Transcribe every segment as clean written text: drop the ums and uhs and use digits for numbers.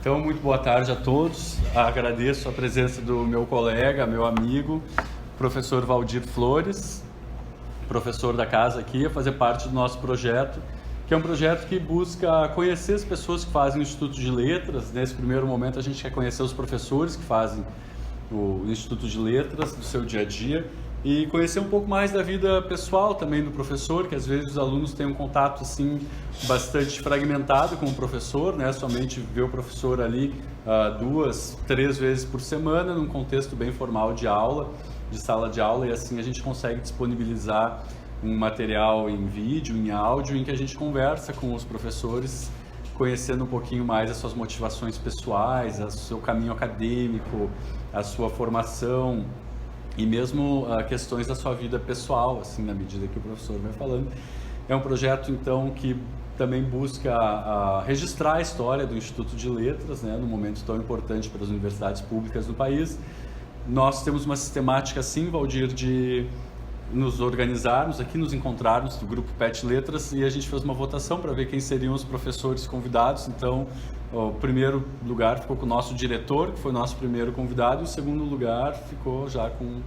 Então, muito boa tarde a todos. Agradeço a presença do meu colega, meu amigo, professor Valdir Flores, professor da casa aqui, a fazer parte do nosso projeto, que é um projeto que busca conhecer as pessoas que fazem o Instituto de Letras. Nesse primeiro momento, a gente quer conhecer os professores que fazem o Instituto de Letras, do seu dia a dia, e conhecer um pouco mais da vida pessoal também do professor, que às vezes os alunos têm um contato assim bastante fragmentado com o professor, né? Somente ver o professor ali 2, 3 vezes por semana, num contexto bem formal de aula, de sala de aula, e assim a gente consegue disponibilizar um material em vídeo, em áudio, em que a gente conversa com os professores, conhecendo um pouquinho mais as suas motivações pessoais, o seu caminho acadêmico, a sua formação, e mesmo questões da sua vida pessoal, assim, na medida que o professor vai falando. É um projeto, então, que também busca registrar a história do Instituto de Letras, né, num momento tão importante para as universidades públicas do país. Nós temos uma sistemática, assim, Valdir, de nos organizarmos aqui, nos encontrarmos do grupo PET Letras, e a gente fez uma votação para ver quem seriam os professores convidados. Então, o primeiro lugar ficou com o nosso diretor, que foi o nosso primeiro convidado, e o segundo lugar ficou já com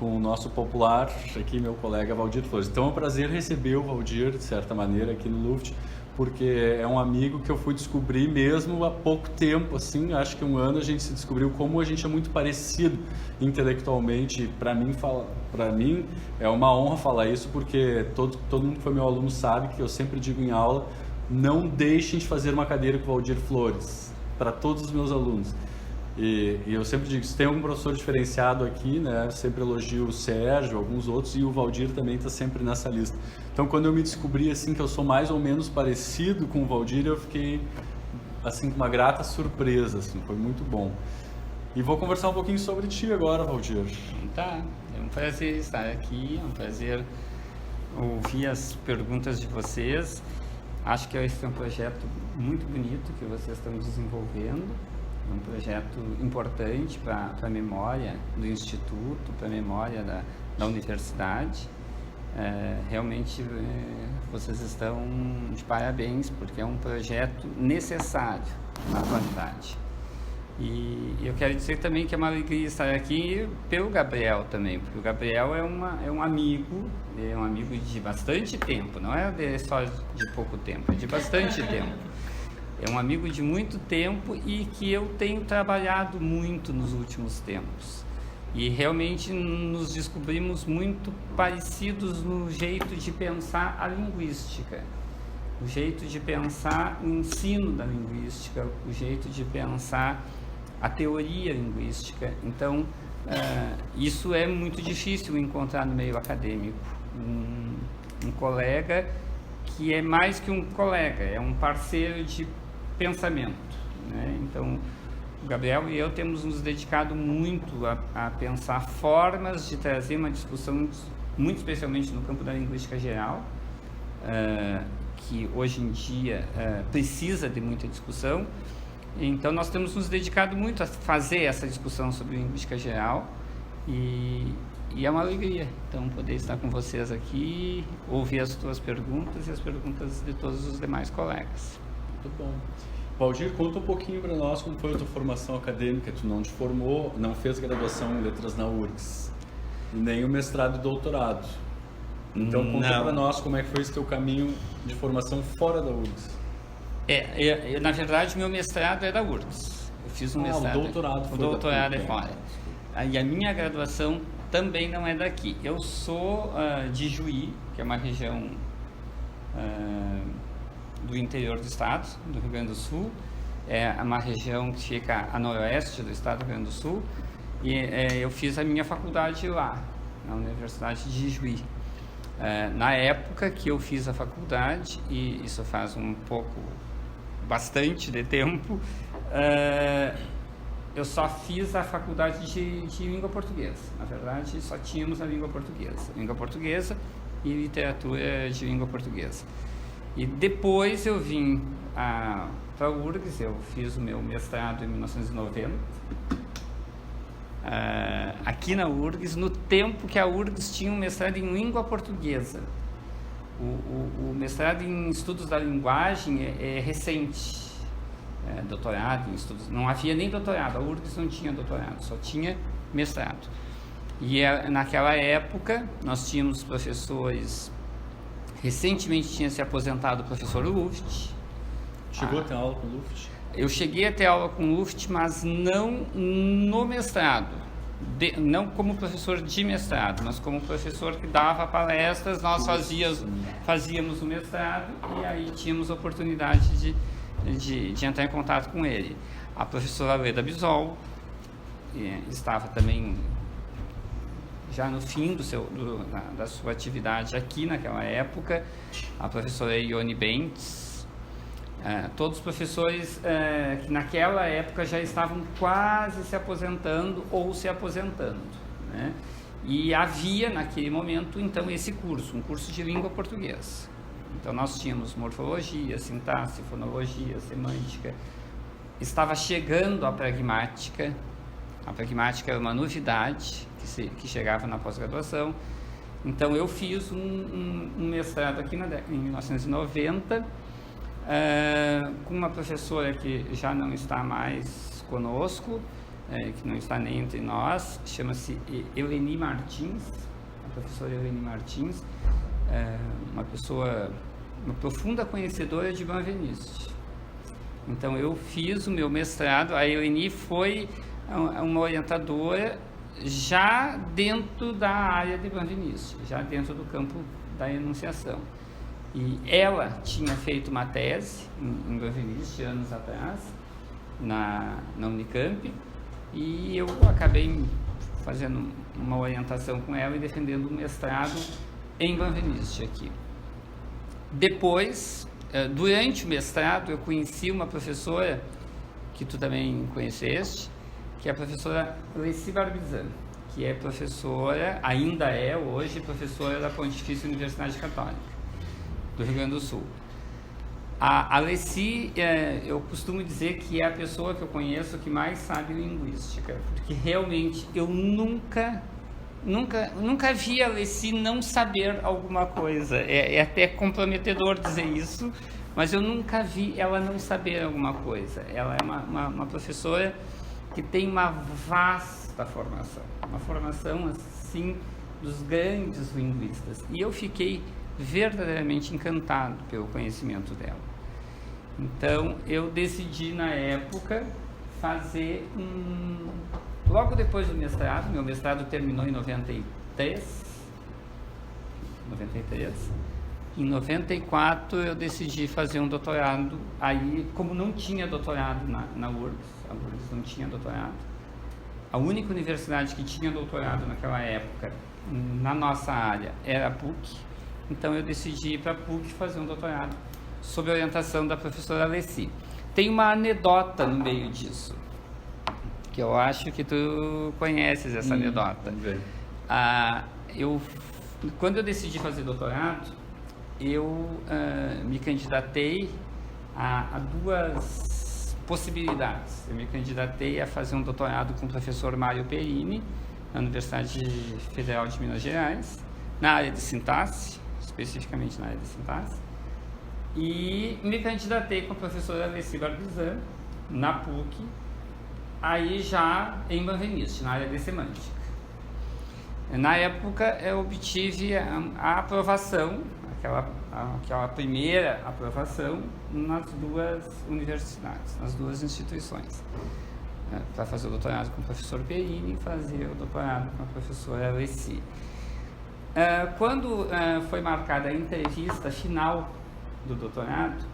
o nosso popular, aqui meu colega Valdir Flores. Então é um prazer receber o Valdir, de certa maneira, aqui no Luft, porque é um amigo que eu fui descobrir mesmo há pouco tempo, assim, acho que um ano a gente se descobriu como a gente é muito parecido intelectualmente. Para mim é uma honra falar isso, porque todo mundo que foi meu aluno sabe que eu sempre digo em aula: não deixem de fazer uma cadeira com o Valdir Flores, para todos os meus alunos. E eu sempre digo, se tem algum professor diferenciado aqui, né, eu sempre elogio o Sérgio, alguns outros, e o Valdir também está sempre nessa lista. Então, quando eu me descobri assim que eu sou mais ou menos parecido com o Valdir, eu fiquei assim com uma grata surpresa, assim, foi muito bom. E vou conversar um pouquinho sobre ti agora, Valdir. Tá, é um prazer estar aqui, é um prazer ouvir as perguntas de vocês. Acho que esse é um projeto muito bonito que vocês estão desenvolvendo, é um projeto importante para a memória do Instituto, para a memória da universidade. Realmente vocês estão de parabéns, porque é um projeto necessário na atualidade. E eu quero dizer também que é uma alegria estar aqui pelo Gabriel também, porque o Gabriel é um amigo de bastante tempo, não é só de pouco tempo, é de bastante tempo. É um amigo de muito tempo e que eu tenho trabalhado muito nos últimos tempos. E realmente nos descobrimos muito parecidos no jeito de pensar a linguística, o jeito de pensar o ensino da linguística, o jeito de pensar a teoria linguística. Então, isso é muito difícil encontrar no meio acadêmico. Um colega que é mais que um colega, é um parceiro de pensamento, né? Então, o Gabriel e eu temos nos dedicado muito a pensar formas de trazer uma discussão, muito especialmente no campo da linguística geral, que hoje em dia precisa de muita discussão. Então, nós temos nos dedicado muito a fazer essa discussão sobre linguística geral, e é uma alegria, então, poder estar com vocês aqui, ouvir as tuas perguntas e as perguntas de todos os demais colegas. Muito bom. Valdir, conta um pouquinho para nós como foi a tua formação acadêmica. Tu não te formou, não fez graduação em letras na URGS, nem o mestrado e doutorado. Então conta para nós como é que foi esse teu caminho de formação fora da URGS. Na verdade, meu mestrado é da URGS. Eu fiz um mestrado. O doutorado é fora. E a minha graduação também não é daqui. Eu sou de Juí, que é uma região do interior do estado, do Rio Grande do Sul. É uma região que fica a noroeste do estado do Rio Grande do Sul. E eu fiz a minha faculdade lá, na Universidade de Juí. Na época que eu fiz a faculdade, e isso faz bastante de tempo, eu só fiz a faculdade de língua portuguesa. Na verdade, só tínhamos a língua portuguesa e literatura de língua portuguesa. E depois eu vim para a URGS, eu fiz o meu mestrado em 1990, aqui na URGS, no tempo que a URGS tinha um mestrado em língua portuguesa. O mestrado em estudos da linguagem é recente. doutorado em estudos. Não havia nem doutorado, a URGS não tinha doutorado, só tinha mestrado. E naquela época nós tínhamos professores, recentemente tinha se aposentado o professor Luft. Chegou a ter aula com o Luft? Eu cheguei a ter aula com o Luft, mas não no mestrado, não como professor de mestrado, mas como professor que dava palestras. Nós fazíamos o mestrado e aí tínhamos a oportunidade de entrar em contato com ele. A professora Leda Bisol estava também já no fim da sua atividade aqui naquela época, a professora Ione Bentes, todos os professores que naquela época já estavam quase se aposentando ou se aposentando, né? E havia naquele momento então esse curso, um curso de língua portuguesa. Então nós tínhamos morfologia, sintaxe, fonologia, semântica. Estava chegando a pragmática. A pragmática era uma novidade que chegava na pós-graduação. Então eu fiz um mestrado aqui em 1990 com uma professora que já não está mais conosco, que não está nem entre nós, chama-se Eleni Martins, a professora Eleni Martins, uma profunda conhecedora de Benveniste. Então eu fiz o meu mestrado, a Eleni foi uma orientadora já dentro da área de Benveniste, já dentro do campo da enunciação. E ela tinha feito uma tese em Benveniste anos atrás, na Unicamp, e eu acabei fazendo uma orientação com ela e defendendo um mestrado em Benveniste aqui. Depois, durante o mestrado, eu conheci uma professora que tu também conheceste, que é a professora Leci Barbizan, que é professora, ainda é hoje, professora da Pontifícia Universidade Católica do Rio Grande do Sul. A Leci, eu costumo dizer que é a pessoa que eu conheço que mais sabe linguística, porque realmente eu nunca vi a Leci não saber alguma coisa. É até comprometedor dizer isso, mas eu nunca vi ela não saber alguma coisa. Ela é uma professora que tem uma vasta formação, uma formação assim dos grandes linguistas, e eu fiquei verdadeiramente encantado pelo conhecimento dela. Então eu decidi na época fazer logo depois do mestrado, meu mestrado terminou em 93, em 94 eu decidi fazer um doutorado. Aí, como não tinha doutorado na URGS, a URGS não tinha doutorado, a única universidade que tinha doutorado naquela época na nossa área era a PUC, então eu decidi ir para a PUC fazer um doutorado sob a orientação da professora Leci. Tem uma anedota no meio disso, que eu acho que tu conheces essa anedota. Quando eu decidi fazer doutorado, eu me candidatei a duas possibilidades. Eu me candidatei a fazer um doutorado com o professor Mário Perini, na Universidade Federal de Minas Gerais, na área de sintaxe, especificamente na área de sintaxe, e me candidatei com a professora Leci Barbizan, na PUC, aí já em Benveniste, na área de semântica. Na época eu obtive a aprovação, aquela primeira aprovação nas duas universidades, nas duas instituições, para fazer o doutorado com o professor Perini e fazer o doutorado com a professora Leci. Quando foi marcada a entrevista final do doutorado,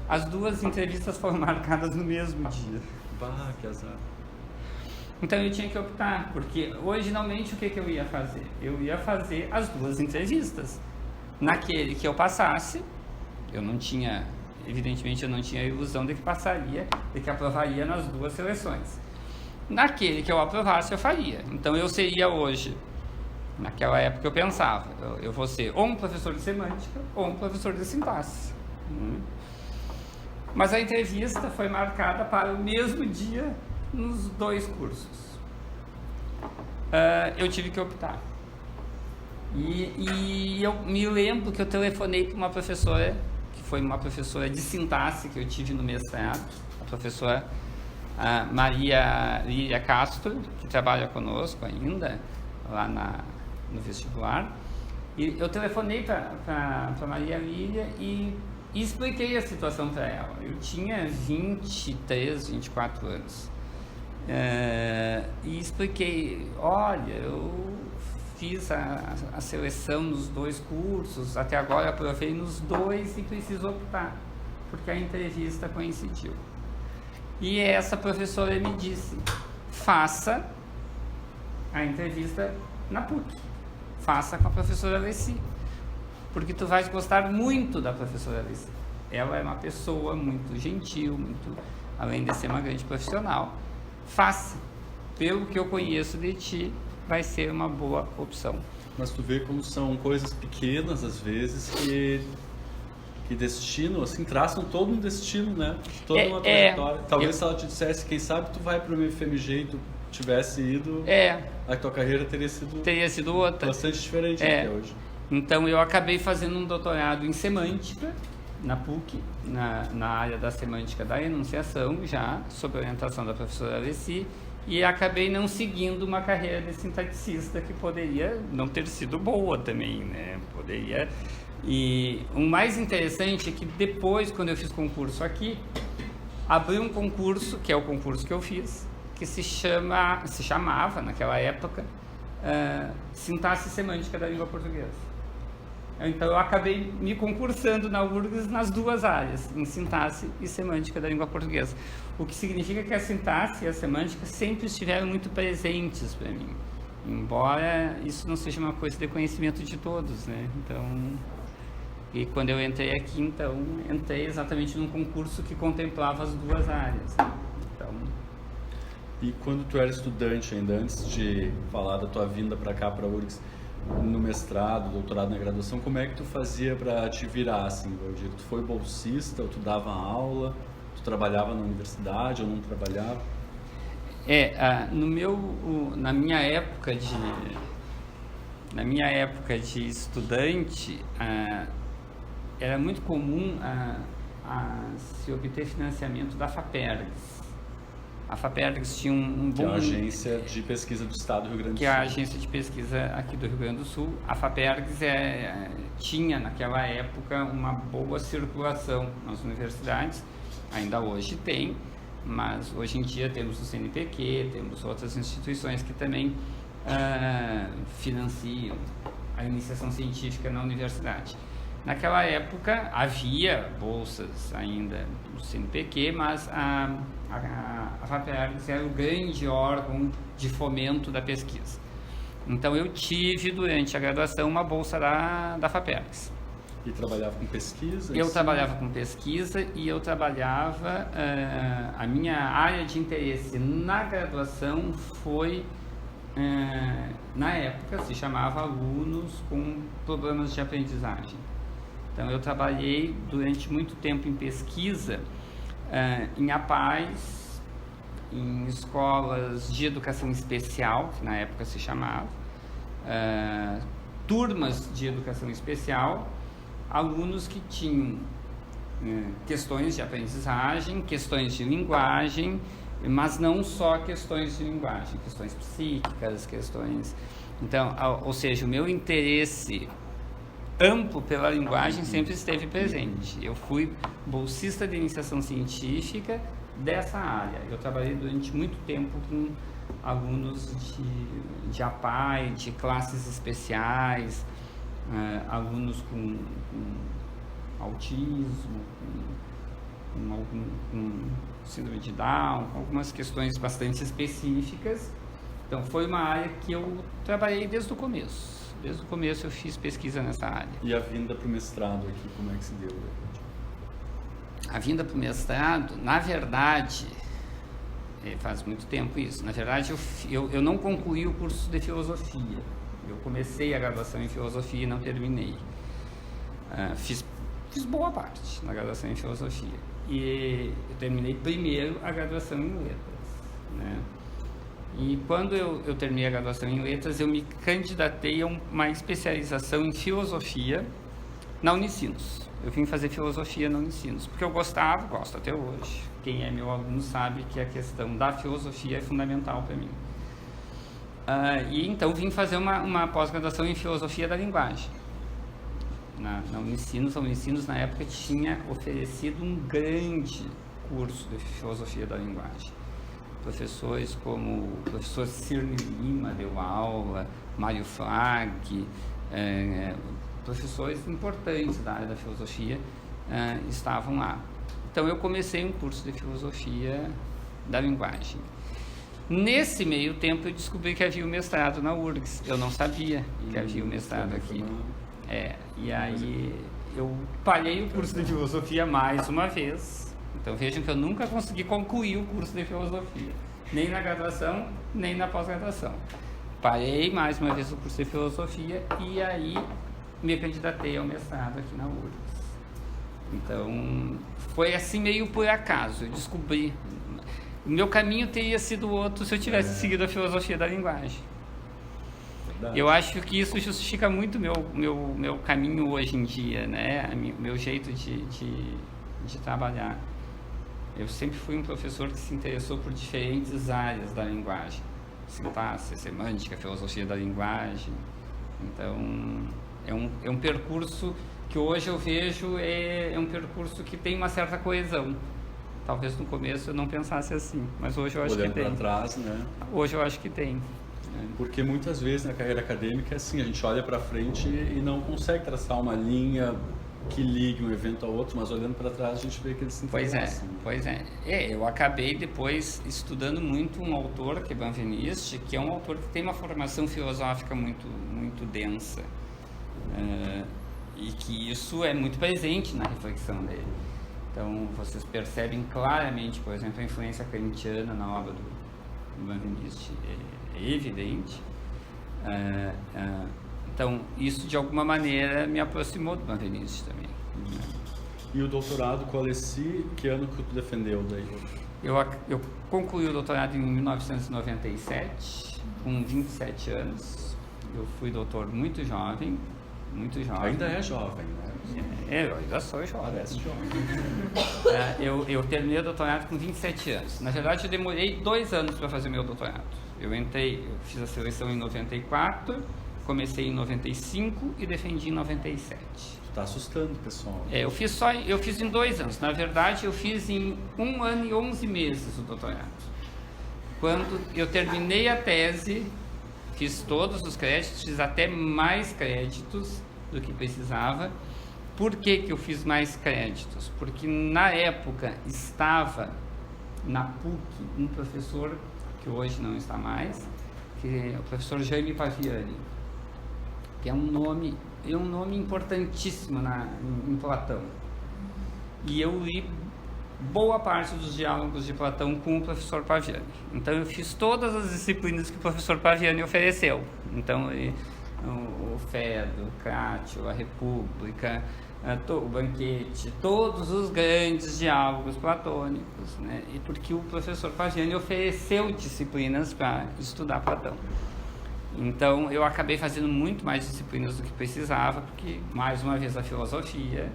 as duas entrevistas foram marcadas no mesmo dia. Bah, que azar. Então eu tinha que optar, porque originalmente o que eu ia fazer? Eu ia fazer as duas entrevistas. Naquele que eu passasse, evidentemente eu não tinha a ilusão de que passaria, de que aprovaria nas duas seleções. Naquele que eu aprovasse, eu faria. Então eu seria hoje, naquela época eu pensava, eu vou ser ou um professor de semântica ou um professor de sintaxe. Mas a entrevista foi marcada para o mesmo dia nos dois cursos. Eu tive que optar. E eu me lembro que eu telefonei para uma professora, que foi uma professora de sintaxe que eu tive no mestrado, a professora Maria Lília Castro, que trabalha conosco ainda, lá no vestibular. E eu telefonei para Maria Lília e expliquei a situação para ela. Eu tinha 23, 24 anos. E expliquei, olha, eu fiz a seleção nos 2 cursos, até agora aprovei nos 2 e preciso optar, porque a entrevista coincidiu. E essa professora me disse, faça a entrevista na PUC, faça com a professora Alessi, porque tu vais gostar muito da professora Alessi. Ela é uma pessoa muito gentil, além de ser uma grande profissional. Faça, pelo que eu conheço de ti, vai ser uma boa opção. Mas tu vê como são coisas pequenas, às vezes, que destinam, assim, traçam todo um destino, né? Toda uma trajetória. Talvez se ela te dissesse, quem sabe tu vai para o FMG e tu tivesse ido, a tua carreira teria sido outra. Bastante diferente até hoje. Então eu acabei fazendo um doutorado em semântica na PUC, na área da semântica da enunciação, já sob orientação da professora Alessi, e acabei não seguindo uma carreira de sintaticista que poderia não ter sido boa também, né? Poderia. E o mais interessante é que depois, quando eu fiz concurso aqui, abri um concurso, que é o concurso que eu fiz, que se chamava, naquela época, Sintaxe Semântica da Língua Portuguesa. Então eu acabei me concursando na URGS nas 2 áreas, em sintaxe e semântica da língua portuguesa. O que significa que a sintaxe e a semântica sempre estiveram muito presentes para mim, embora isso não seja uma coisa de conhecimento de todos, né? Então, e quando eu entrei aqui, então, entrei exatamente num concurso que contemplava as 2 áreas. Então... E quando tu era estudante ainda, antes de falar da tua vinda para cá, para a URGS, no mestrado, doutorado, na graduação, como é que tu fazia para te virar, assim, Valdir? Tu foi bolsista, ou tu dava aula, tu trabalhava na universidade ou não trabalhava? Na minha época de estudante, era muito comum se obter financiamento da FAPERGS. A FAPERGS tinha um bom... Que é a Agência de Pesquisa do Estado do Rio Grande do Sul. Que é a Agência de Pesquisa aqui do Rio Grande do Sul. A FAPERGS tinha, naquela época, uma boa circulação nas universidades. Ainda hoje tem, mas hoje em dia temos o CNPq, temos outras instituições que também financiam a iniciação científica na universidade. Naquela época havia bolsas ainda no CNPq, mas a FAPERGS era o grande órgão de fomento da pesquisa. Então eu tive durante a graduação uma bolsa da FAPERGS. E trabalhava com pesquisa? Eu trabalhava com pesquisa e eu trabalhava... a minha área de interesse na graduação foi... na época se chamava alunos com problemas de aprendizagem. Então eu trabalhei durante muito tempo em pesquisa em APAES, em escolas de educação especial, que na época se chamava, turmas de educação especial, alunos que tinham questões de aprendizagem, questões de linguagem, mas não só questões de linguagem, questões psíquicas, questões... Então, ou seja, o meu interesse amplo pela linguagem sempre esteve presente. Eu fui bolsista de iniciação científica dessa área. Eu trabalhei durante muito tempo com alunos de APAE, de classes especiais, alunos com autismo, com síndrome de Down, com algumas questões bastante específicas. Então foi uma área que eu trabalhei desde o começo. Desde o começo eu fiz pesquisa nessa área. E a vinda para o mestrado aqui, como é que se deu? A vinda para o mestrado, na verdade, faz muito tempo isso. Na verdade, eu não concluí o curso de filosofia. Eu comecei a graduação em filosofia e não terminei. Fiz boa parte na graduação em filosofia. E eu terminei primeiro a graduação em letras, né? E quando eu terminei a graduação em letras, eu me candidatei a uma especialização em filosofia na Unicinos. eu vim fazer filosofia na Unicinos, porque eu gosto até hoje. Quem é meu aluno sabe que a questão da filosofia é fundamental para mim. E então vim fazer uma pós-graduação em filosofia da linguagem. Na Unicinos, a Unicinos na época tinha oferecido um grande curso de filosofia da linguagem. Professores como o professor Cirne Lima deu aula, Mário Flag, professores importantes da área da filosofia estavam lá. Então eu comecei um curso de filosofia da linguagem. Nesse meio tempo eu descobri que havia o mestrado na URGS. Eu não sabia que havia o mestrado aqui. E aí eu parei o curso de filosofia mais uma vez. Então vejam que eu nunca consegui concluir o curso de filosofia, nem na graduação, nem na pós-graduação. Parei mais uma vez o curso de filosofia e aí me candidatei ao mestrado aqui na URGS. Então foi assim meio por acaso, eu descobri. O meu caminho teria sido outro se eu tivesse seguido a filosofia da linguagem. Verdade. Eu acho que isso justifica muito meu caminho hoje em dia, né? Meu jeito de trabalhar. Eu sempre fui um professor que se interessou por diferentes áreas da linguagem. Sintaxe, semântica, filosofia da linguagem. Então, é um percurso que hoje eu vejo é um percurso que tem uma certa coesão. Talvez no começo eu não pensasse assim, mas hoje eu acho que tem. Olhando para trás, né? Hoje eu acho que tem. Porque muitas vezes na carreira acadêmica é assim, a gente olha para frente e não consegue traçar uma linha que ligue um evento ao outro, mas olhando para trás a gente vê que eles se entrelaçam. Pois é. Eu acabei depois estudando muito um autor, que é Benveniste, que é um autor que tem uma formação filosófica muito, muito densa. E que isso é muito presente na reflexão dele. Então, vocês percebem claramente, por exemplo, a influência kantiana na obra do Benveniste, é evidente. Então, isso de alguma maneira me aproximou do Benveniste também. E o doutorado com a Alessi, que ano que tu defendeu daí? Eu concluí o doutorado em 1997, com 27 anos. Eu fui doutor muito jovem. Ainda é jovem, né? Eu ainda sou jovem. Parece jovem. Eu terminei o doutorado com 27 anos. Na verdade, eu demorei 2 anos para fazer meu doutorado. Eu fiz a seleção em 94, comecei em 95 e defendi em 97. Está assustando o pessoal. Eu fiz em 2 anos. Na verdade, eu fiz em 1 ano e 11 meses o doutorado. Quando eu terminei a tese, fiz todos os créditos, fiz até mais créditos do que precisava. Por que eu fiz mais créditos? Porque na época estava na PUC um professor, que hoje não está mais, que é o professor Jaime Paviani, que é um nome importantíssimo em Platão. E eu li boa parte dos diálogos de Platão com o professor Paviani. Então eu fiz todas as disciplinas que o professor Paviani ofereceu. Então o Fedro, o Crátio, a República, o Banquete, todos os grandes diálogos platônicos, né? E porque o professor Paviani ofereceu disciplinas para estudar Platão. Então eu acabei fazendo muito mais disciplinas do que precisava, porque mais uma vez a filosofia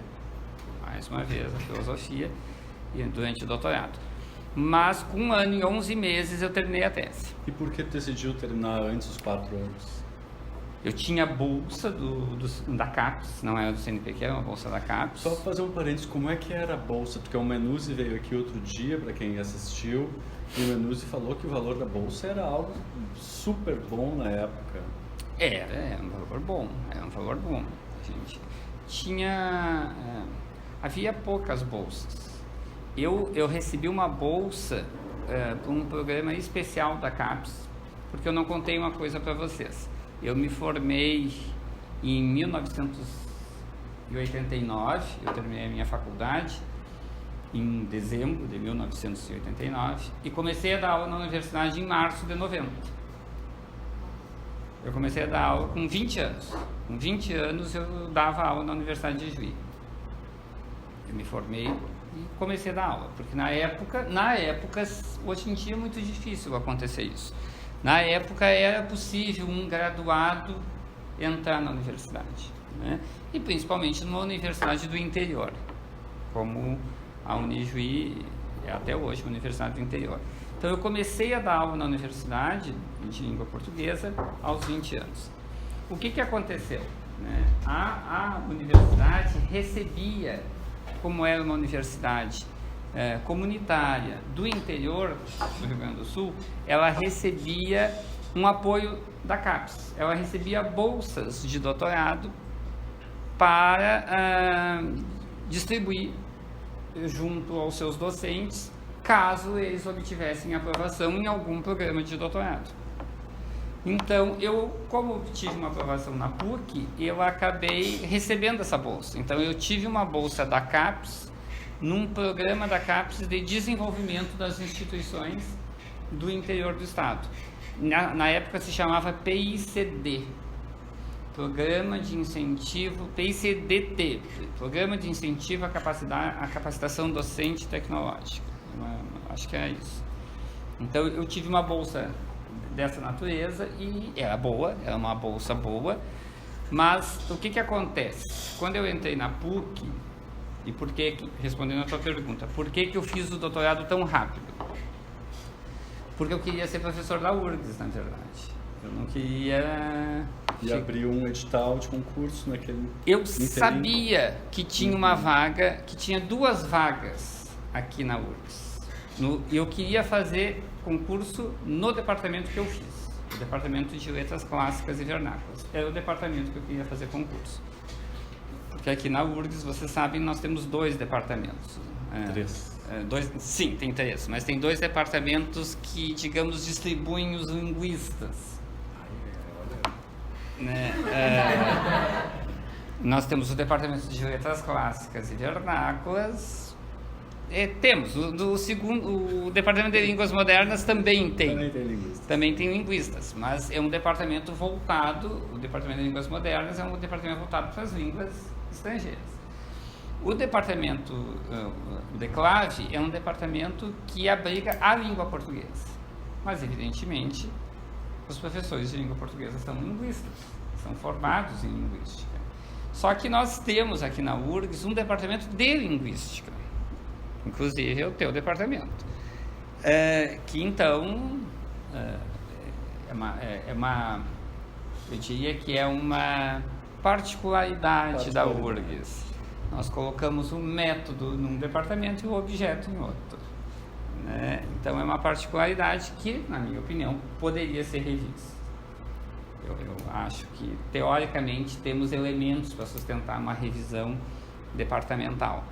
e durante o doutorado. Mas com 1 ano e 11 meses eu terminei a tese. E por que tu decidiu terminar antes dos 4 anos? Eu tinha bolsa da CAPES, não era do CNPq, era uma bolsa da CAPES. Só para fazer um parênteses, como é que era a bolsa? Porque o Menuzzi veio aqui outro dia, para quem assistiu, e o Menuzzi falou que o valor da bolsa era algo super bom na época. Era um valor bom. Gente, havia poucas bolsas. Eu recebi uma bolsa para um programa especial da CAPES, porque eu não contei uma coisa para vocês. Eu me formei em 1989, eu terminei a minha faculdade em dezembro de 1989 e comecei a dar aula na universidade em março de 90. Eu comecei a dar aula com 20 anos. Com 20 anos eu dava aula na Universidade de Juí. Eu me formei e comecei a dar aula, porque na época, hoje em dia é muito difícil acontecer isso. Na época era possível um graduado entrar na universidade. né? E principalmente numa universidade do interior, como a Unijuí é até hoje uma universidade do interior. Então eu comecei a dar aula na universidade de língua portuguesa aos 20 anos. O que aconteceu? Né? A universidade recebia, como era uma universidade comunitária do interior do Rio Grande do Sul, ela recebia um apoio da CAPES, ela recebia bolsas de doutorado para distribuir junto aos seus docentes, caso eles obtivessem aprovação em algum programa de doutorado. Então, como obtive uma aprovação na PUC, eu acabei recebendo essa bolsa. Então, eu tive uma bolsa da CAPES, num programa da CAPES de desenvolvimento das instituições do interior do estado. Na época se chamava PICD, Programa de Incentivo, PICDT, Programa de Incentivo à Capacitação Docente Tecnológica. Acho que é isso. Então, eu tive uma bolsa dessa natureza e era boa, era uma bolsa boa, mas o que acontece? Quando eu entrei na PUC, e por que, respondendo a tua pergunta, por que eu fiz o doutorado tão rápido? Porque eu queria ser professor da URGS, na verdade. Eu não queria... E abriu um edital de concurso naquele... Eu sabia que tinha uma vaga, que tinha 2 vagas aqui na URGS. Eu queria fazer concurso no departamento que eu fiz, o departamento de Letras Clássicas e Vernáculas. Era o departamento que eu queria fazer concurso. Porque aqui na URGS, vocês sabem, nós temos 2 departamentos. 3. Sim, tem 3, mas tem 2 departamentos que, digamos, distribuem os linguistas. Né? Nós temos o departamento de Letras Clássicas e Vernáculas. Temos o departamento de Línguas Modernas também tem linguistas, mas é um departamento voltado. O departamento de Línguas Modernas é um departamento voltado para as línguas estrangeiras. O departamento o DECLAVE é um departamento que abriga a língua portuguesa, mas evidentemente os professores de língua portuguesa são linguistas, são formados em linguística. Só que nós temos aqui na URGS um departamento de linguística, inclusive é o teu departamento, que então eu diria que é uma particularidade da URGS. Nós colocamos o método num departamento e o objeto em outro, né? Então é uma particularidade que, na minha opinião, poderia ser revista. Eu acho que, teoricamente, temos elementos para sustentar uma revisão departamental.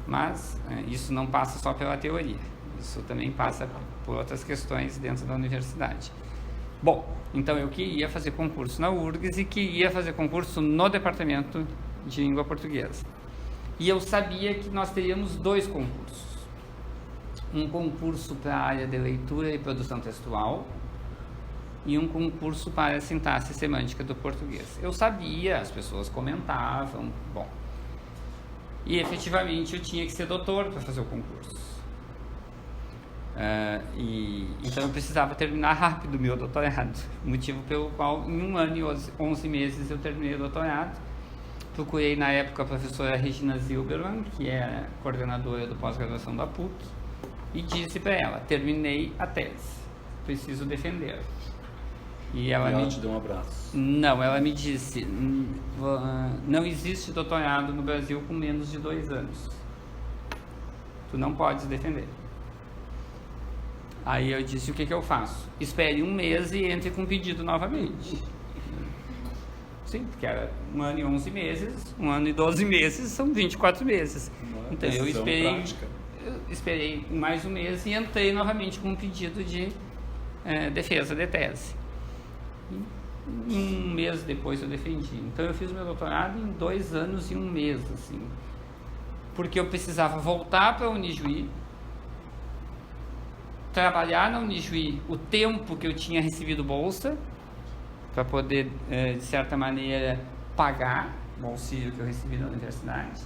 Mas isso não passa só pela teoria, isso também passa por outras questões dentro da universidade. Bom, então eu queria fazer concurso na URGS e queria fazer concurso no departamento de língua portuguesa. E eu sabia que nós teríamos 2 concursos. Um concurso para a área de leitura e produção textual e um concurso para a sintaxe semântica do português. Eu sabia, as pessoas comentavam, bom. E efetivamente eu tinha que ser doutor para fazer o concurso. Então eu precisava terminar rápido o meu doutorado, motivo pelo qual em 1 ano e 11 meses eu terminei o doutorado. Procurei na época a professora Regina Zilberman, que é coordenadora do pós-graduação da PUC, e disse para ela: terminei a tese, preciso defender. E ela te deu um abraço. Não, ela me disse: não existe doutorado no Brasil com menos de 2 anos. Tu não podes defender. Aí eu disse: o que eu faço? Espere 1 mês e entre com pedido novamente. Sim, porque era 1 ano e 11 meses, 1 ano e 12 meses, são 24 meses. Então eu esperei mais 1 mês e entrei novamente com um pedido de defesa de tese. E 1 mês depois eu defendi. Então eu fiz meu doutorado em 2 anos e 1 mês, assim, porque eu precisava voltar para a Unijuí, trabalhar na Unijuí o tempo que eu tinha recebido bolsa, para poder, de certa maneira, pagar o auxílio que eu recebi da universidade,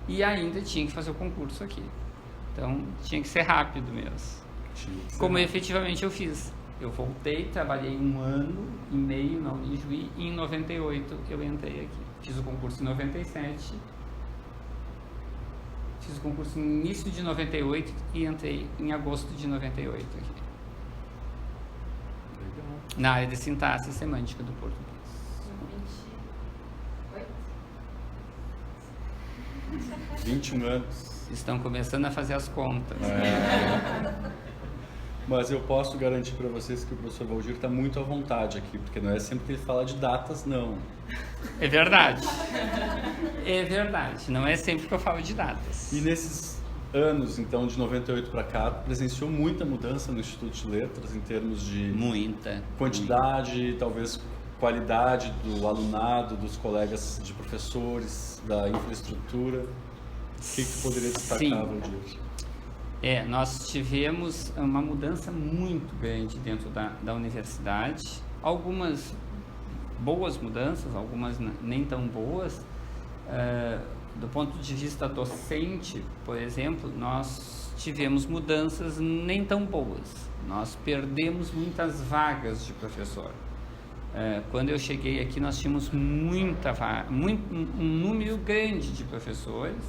e ainda tinha que fazer o concurso aqui. Então, tinha que ser rápido mesmo, como efetivamente eu fiz. Eu voltei, trabalhei 1 ano e meio na Unijuí e em 98 eu entrei aqui. Fiz o concurso em 97, fiz o concurso no início de 98 e entrei em agosto de 98 aqui. Legal. Na área de sintaxe e semântica do português. 21 anos. Estão começando a fazer as contas. Mas eu posso garantir para vocês que o professor Valdir está muito à vontade aqui, porque não é sempre que ele fala de datas, não. É verdade. É verdade. Não é sempre que eu falo de datas. E nesses anos, então, de 98 para cá, presenciou muita mudança no Instituto de Letras em termos de Muita. quantidade, talvez qualidade do alunado, dos colegas de professores, da infraestrutura. O que tu poderia destacar, Valdir? Nós tivemos uma mudança muito grande dentro da universidade. Algumas boas mudanças, algumas nem tão boas. Do ponto de vista docente, por exemplo, nós tivemos mudanças nem tão boas. Nós perdemos muitas vagas de professor. Quando eu cheguei aqui, nós tínhamos um número grande de professores.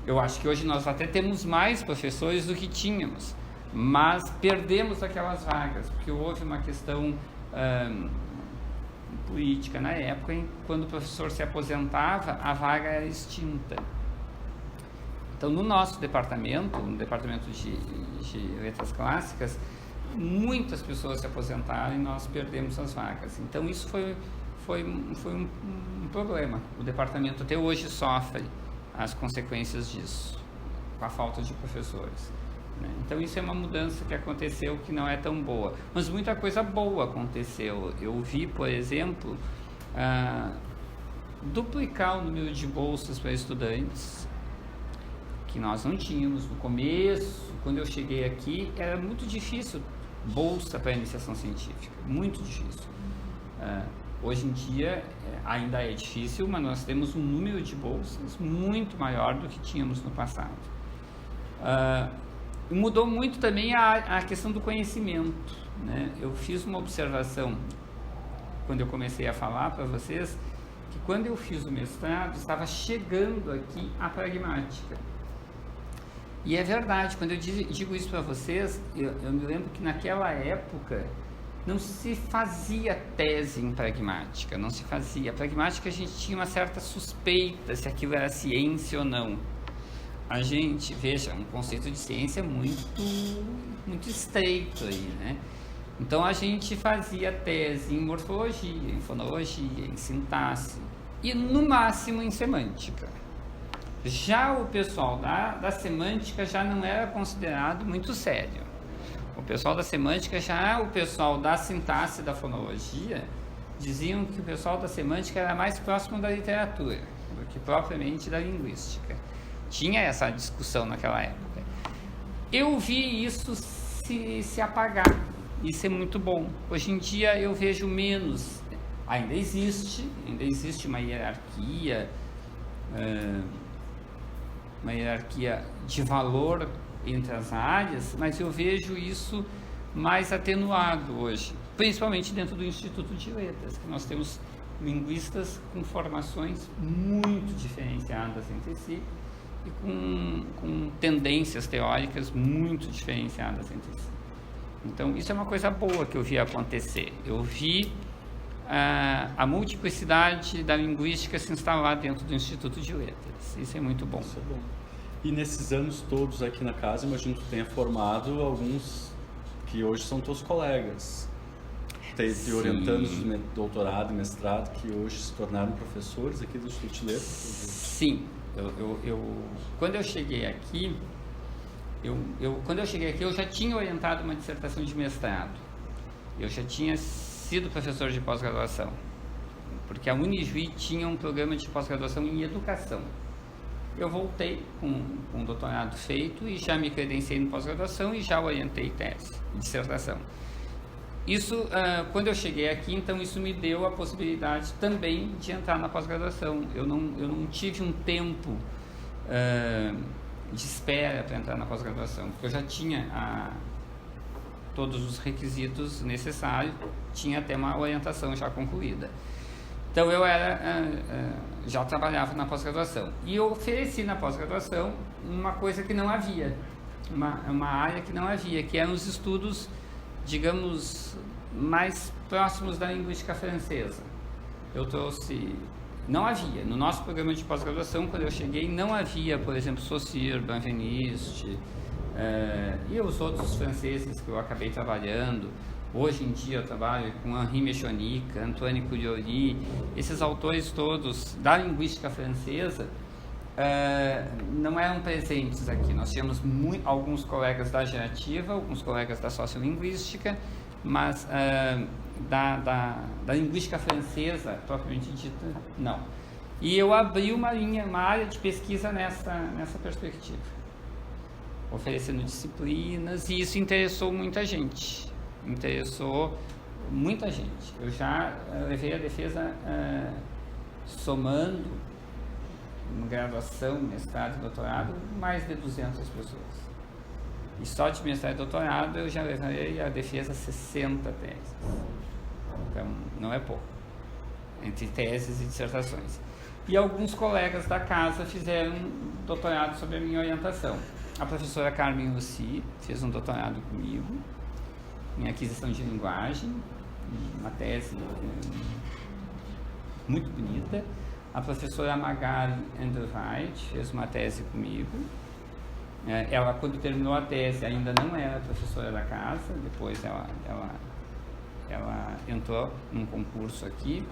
Eu acho que hoje nós até temos mais professores do que tínhamos, mas perdemos aquelas vagas, porque houve uma questão política na época, quando o professor se aposentava, a vaga era extinta. Então, no nosso departamento, no departamento de letras clássicas, muitas pessoas se aposentaram e nós perdemos as vagas. Então, isso foi um problema. O departamento até hoje sofre as consequências disso, com a falta de professores, né? Então isso é uma mudança que aconteceu que não é tão boa, mas muita coisa boa aconteceu. Eu vi, por exemplo, duplicar o número de bolsas para estudantes, que nós não tínhamos no começo. Quando eu cheguei aqui, era muito difícil bolsa para iniciação científica, muito difícil. Hoje em dia ainda é difícil, mas nós temos um número de bolsas muito maior do que tínhamos no passado. Mudou muito também a questão do conhecimento, né? Eu fiz uma observação quando eu comecei a falar para vocês, que quando eu fiz o mestrado, estava chegando aqui a pragmática. E é verdade, quando eu digo isso para vocês, eu me lembro que naquela época não se fazia tese em pragmática, não se fazia. A pragmática a gente tinha uma certa suspeita se aquilo era ciência ou não. A gente, veja, um conceito de ciência muito estreito aí, né? Então a gente fazia tese em morfologia, em fonologia, em sintaxe e no máximo em semântica. Já o pessoal da semântica já não era considerado muito sério. O pessoal da semântica, já o pessoal da sintaxe e da fonologia, diziam que o pessoal da semântica era mais próximo da literatura do que propriamente da linguística. Tinha essa discussão naquela época. Eu vi isso se apagar. Isso é muito bom. Hoje em dia eu vejo menos. Ainda existe uma hierarquia de valor entre as áreas, mas eu vejo isso mais atenuado hoje, principalmente dentro do Instituto de Letras, que nós temos linguistas com formações muito diferenciadas entre si e com tendências teóricas muito diferenciadas entre si. Então, isso é uma coisa boa que eu vi acontecer. Eu vi a multiplicidade da linguística se instalar dentro do Instituto de Letras. Isso é muito bom. Isso é bom. E nesses anos todos aqui na casa, imagino que tu tenha formado alguns que hoje são teus colegas. Teve orientandos de doutorado e mestrado que hoje se tornaram professores aqui do Instituto de Letras. Sim. Quando eu cheguei aqui, eu já tinha orientado uma dissertação de mestrado. Eu já tinha sido professor de pós-graduação, porque a Unijuí tinha um programa de pós-graduação em educação. Eu voltei com um doutorado feito e já me credenciei em pós-graduação e já orientei tese, dissertação. Isso, quando eu cheguei aqui, então isso me deu a possibilidade também de entrar na pós-graduação. Eu não tive um tempo de espera para entrar na pós-graduação, porque eu já tinha todos os requisitos necessários, tinha até uma orientação já concluída. Então eu já trabalhava na pós-graduação e eu ofereci na pós-graduação uma coisa que não havia, uma área que não havia, que eram os estudos, digamos, mais próximos da linguística francesa. Eu trouxe, não havia, no nosso programa de pós-graduação, quando eu cheguei, não havia, por exemplo, Saussure, Benveniste e os outros franceses que eu acabei trabalhando. Hoje em dia eu trabalho com Henri Mechonique, Antoine Cugliori, esses autores todos da linguística francesa não eram presentes aqui. Nós tínhamos alguns colegas da gerativa, alguns colegas da sociolinguística, mas da linguística francesa, propriamente dita, não. E eu abri uma área de pesquisa nessa perspectiva, oferecendo disciplinas, e isso interessou muita gente. Eu já levei a defesa somando graduação, mestrado e doutorado, mais de 200 pessoas. E só de mestrado e doutorado eu já levei a defesa 60 teses. Então, não é pouco, entre teses e dissertações. E alguns colegas da casa fizeram doutorado sob a minha orientação. A professora Carmen Lucy fez um doutorado comigo, em aquisição de linguagem, uma tese muito bonita. A professora Magali Anderweit fez uma tese comigo. Ela, quando terminou a tese, ainda não era professora da casa, depois ela entrou num concurso aqui.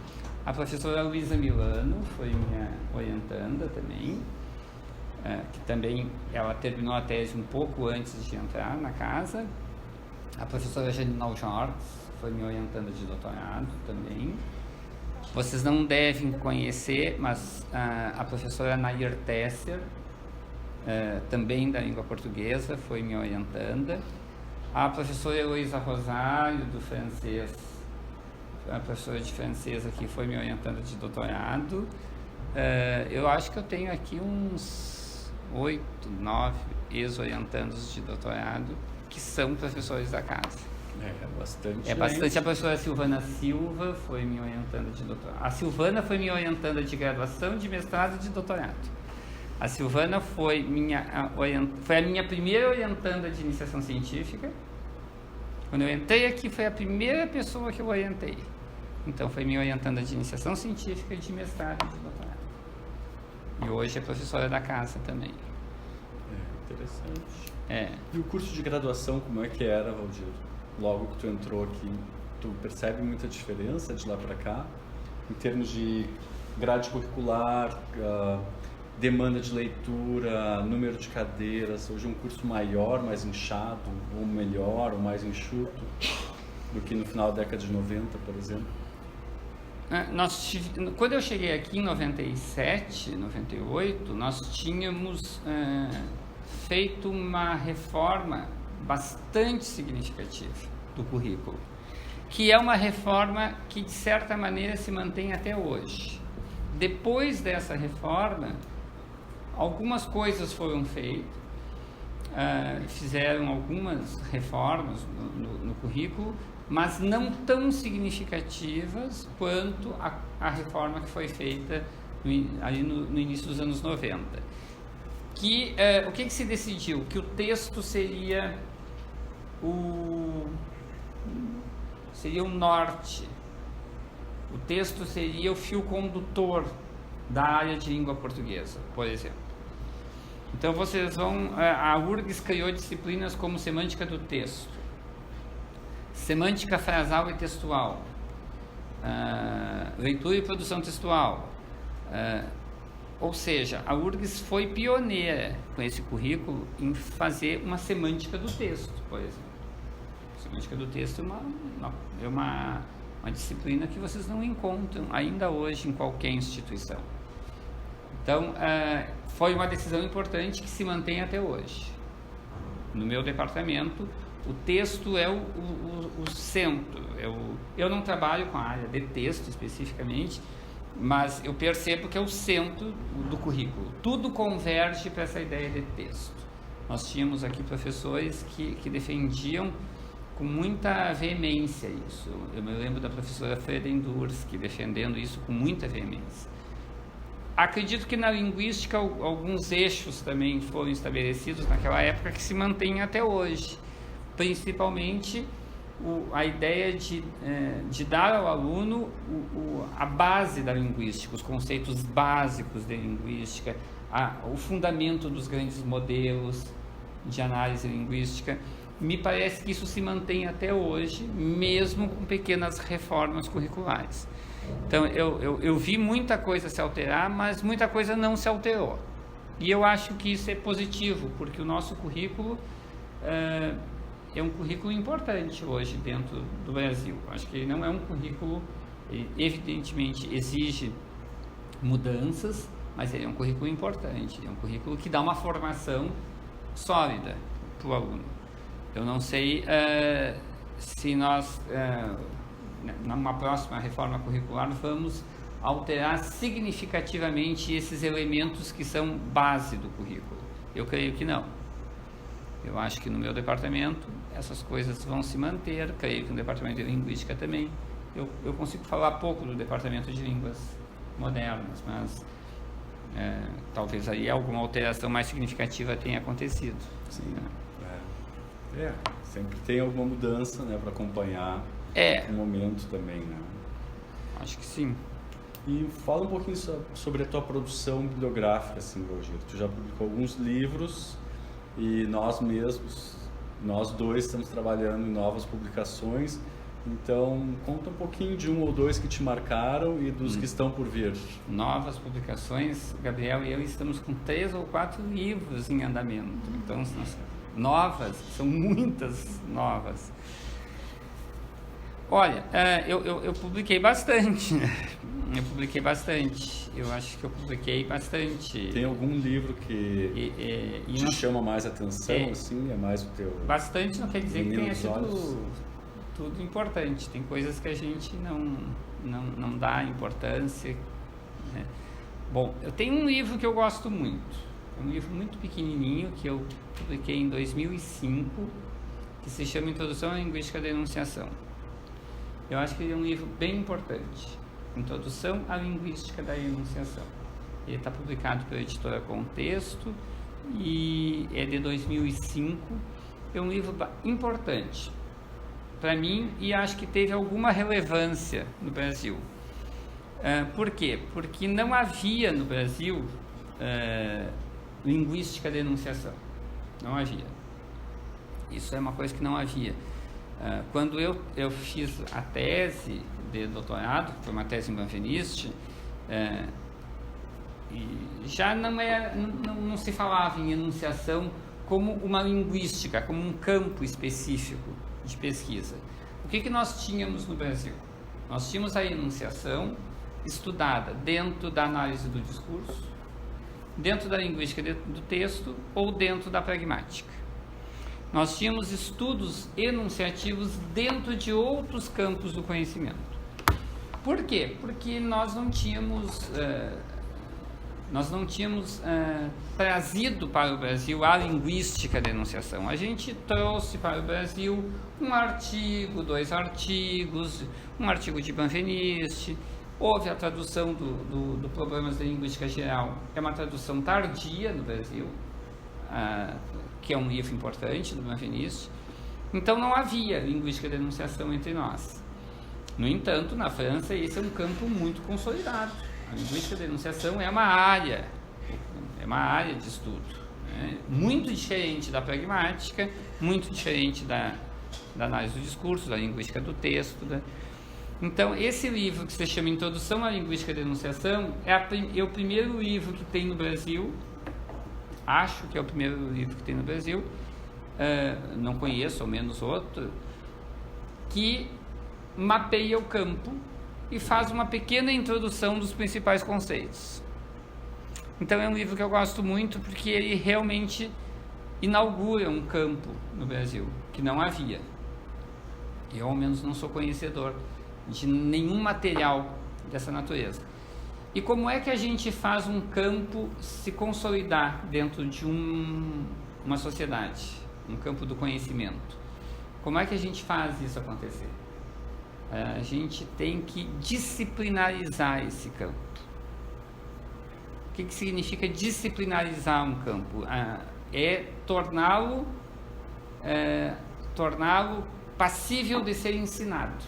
A professora Luísa Milano foi minha orientanda também, que também ela terminou a tese um pouco antes de entrar na casa. A professora Janine Jorge foi minha orientanda de doutorado também. Vocês não devem conhecer, mas a professora Nair Tesser, também da língua portuguesa, foi minha orientanda. A professora Heloísa Rosário, do francês, a professora de francês aqui, foi minha orientanda de doutorado. Eu acho que eu tenho aqui uns 8, 9 ex-orientandos de doutorado que são professores da casa. Bastante. A professora Silvana Silva foi minha orientanda de doutorado. A Silvana foi minha orientanda de graduação, de mestrado e de doutorado. A Silvana foi a minha primeira orientanda de iniciação científica. Quando eu entrei aqui, foi a primeira pessoa que eu orientei. Então, foi minha orientanda de iniciação científica, de mestrado e de doutorado. E hoje é professora da casa também. Interessante. E o curso de graduação, como é que era, Valdir? Logo que tu entrou aqui, tu percebe muita diferença de lá para cá? Em termos de grade curricular, demanda de leitura, número de cadeiras, hoje é um curso maior, mais inchado, ou melhor, ou mais enxuto do que no final da década de 90, por exemplo? Quando eu cheguei aqui em 97, 98, nós tínhamos feito uma reforma bastante significativa do currículo, que é uma reforma que, de certa maneira, se mantém até hoje. Depois dessa reforma, algumas coisas foram feitas, fizeram algumas reformas no currículo, mas não tão significativas quanto a reforma que foi feita ali no início dos anos 90. O que se decidiu? Que o texto seria o norte, o texto seria o fio condutor da área de língua portuguesa, por exemplo. Então vocês a URGS criou disciplinas como semântica do texto, semântica frasal e textual, leitura e produção textual, ou seja, a URGS foi pioneira com esse currículo em fazer uma semântica do texto, por exemplo. A semântica do texto é uma disciplina que vocês não encontram ainda hoje em qualquer instituição. Então, foi uma decisão importante que se mantém até hoje. No meu departamento, o texto é o centro. Eu não trabalho com a área de texto especificamente, mas eu percebo que é o centro do currículo. Tudo converge para essa ideia de texto. Nós tínhamos aqui professores que defendiam com muita veemência isso. Eu me lembro da professora Fredendursky defendendo isso com muita veemência. Acredito que na linguística alguns eixos também foram estabelecidos naquela época que se mantêm até hoje, principalmente a ideia de dar ao aluno a base da linguística, os conceitos básicos de linguística, o fundamento dos grandes modelos de análise linguística. Me parece que isso se mantém até hoje, mesmo com pequenas reformas curriculares. Então, eu vi muita coisa se alterar, mas muita coisa não se alterou. E eu acho que isso é positivo, porque o nosso currículo é um currículo importante hoje dentro do Brasil. Acho que ele não é um currículo, evidentemente, exige mudanças, mas ele é um currículo importante, é um currículo que dá uma formação sólida para o aluno. Eu não sei se nós, numa próxima reforma curricular, vamos alterar significativamente esses elementos que são base do currículo. Eu creio que não. Eu acho que no meu departamento essas coisas vão se manter, creio que no departamento de linguística também. Eu consigo falar pouco do departamento de línguas modernas, mas talvez aí alguma alteração mais significativa tenha acontecido. Sim, sempre tem alguma mudança, né, para acompanhar o momento também, né? Acho que sim. E fala um pouquinho sobre a tua produção bibliográfica, assim, Valdir. Tu já publicou alguns livros e nós dois estamos trabalhando em novas publicações. Então, conta um pouquinho de um ou dois que te marcaram e dos que estão por vir. Novas publicações, Gabriel e eu estamos com 3 ou 4 livros em andamento. Então, novas, são muitas novas. Olha, eu publiquei bastante, né? Eu acho que eu publiquei bastante. Tem algum livro que te chama mais atenção, assim? É mais o teu... Bastante não quer dizer que tenha sido tudo importante. Tem coisas que a gente não dá importância, né? Bom, eu tenho um livro que eu gosto muito. É um livro muito pequenininho que eu publiquei em 2005, que se chama Introdução à Linguística da Enunciação. Eu acho que ele é um livro bem importante. Introdução à Linguística da Enunciação. Ele está publicado pela editora Contexto e é de 2005. É um livro importante para mim e acho que teve alguma relevância no Brasil. Por quê? Porque não havia no Brasil linguística de enunciação. Não havia. Isso é uma coisa que não havia. Quando eu fiz a tese de doutorado, que foi uma tese em Banveniste, já não se falava em enunciação como uma linguística, como um campo específico de pesquisa. O que nós tínhamos no Brasil? Nós tínhamos a enunciação estudada dentro da análise do discurso, dentro da linguística do texto ou dentro da pragmática. Nós tínhamos estudos enunciativos dentro de outros campos do conhecimento. Por quê? Porque nós não tínhamos trazido para o Brasil a linguística da enunciação. A gente trouxe para o Brasil um artigo, 2 artigos, um artigo de Banveniste. Houve a tradução do Problemas da Linguística Geral, que é uma tradução tardia no Brasil, que é um livro importante do Banveniste. Então não havia linguística da enunciação entre nós. No entanto, na França, esse é um campo muito consolidado. A linguística da enunciação é uma área de estudo, né? Muito diferente da pragmática, muito diferente da análise do discurso, da linguística do texto, né? Então, esse livro que se chama Introdução à Linguística da Enunciação é o primeiro livro que tem no Brasil. Acho que é o primeiro livro que tem no Brasil, não conheço ao menos outro, que mapeia o campo e faz uma pequena introdução dos principais conceitos. Então é um livro que eu gosto muito porque ele realmente inaugura um campo no Brasil que não havia. Eu ao menos não sou conhecedor de nenhum material dessa natureza. E como é que a gente faz um campo se consolidar dentro de uma sociedade, um campo do conhecimento? Como é que a gente faz isso acontecer? A gente tem que disciplinarizar esse campo. O que significa disciplinarizar um campo? É torná-lo passível de ser ensinado.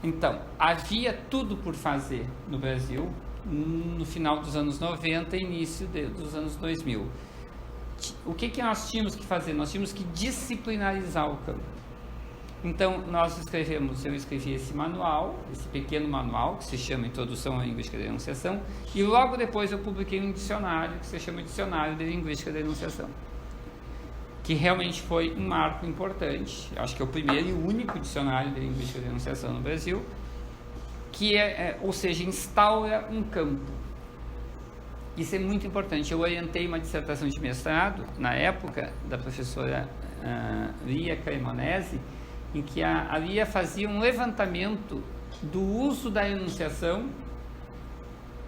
Então, havia tudo por fazer no Brasil no final dos anos 90 e início dos anos 2000. O que nós tínhamos que fazer? Nós tínhamos que disciplinarizar o campo. Então, eu escrevi esse manual, esse pequeno manual, que se chama Introdução à Linguística da Enunciação, e logo depois eu publiquei um dicionário, que se chama Dicionário de Linguística da Enunciação, que realmente foi um marco importante. Acho que é o primeiro e único dicionário de linguística de enunciação no Brasil, que ou seja, instaura um campo. Isso é muito importante. Eu orientei uma dissertação de mestrado, na época, da professora Lia Cremonesi, em que a Lia fazia um levantamento do uso da enunciação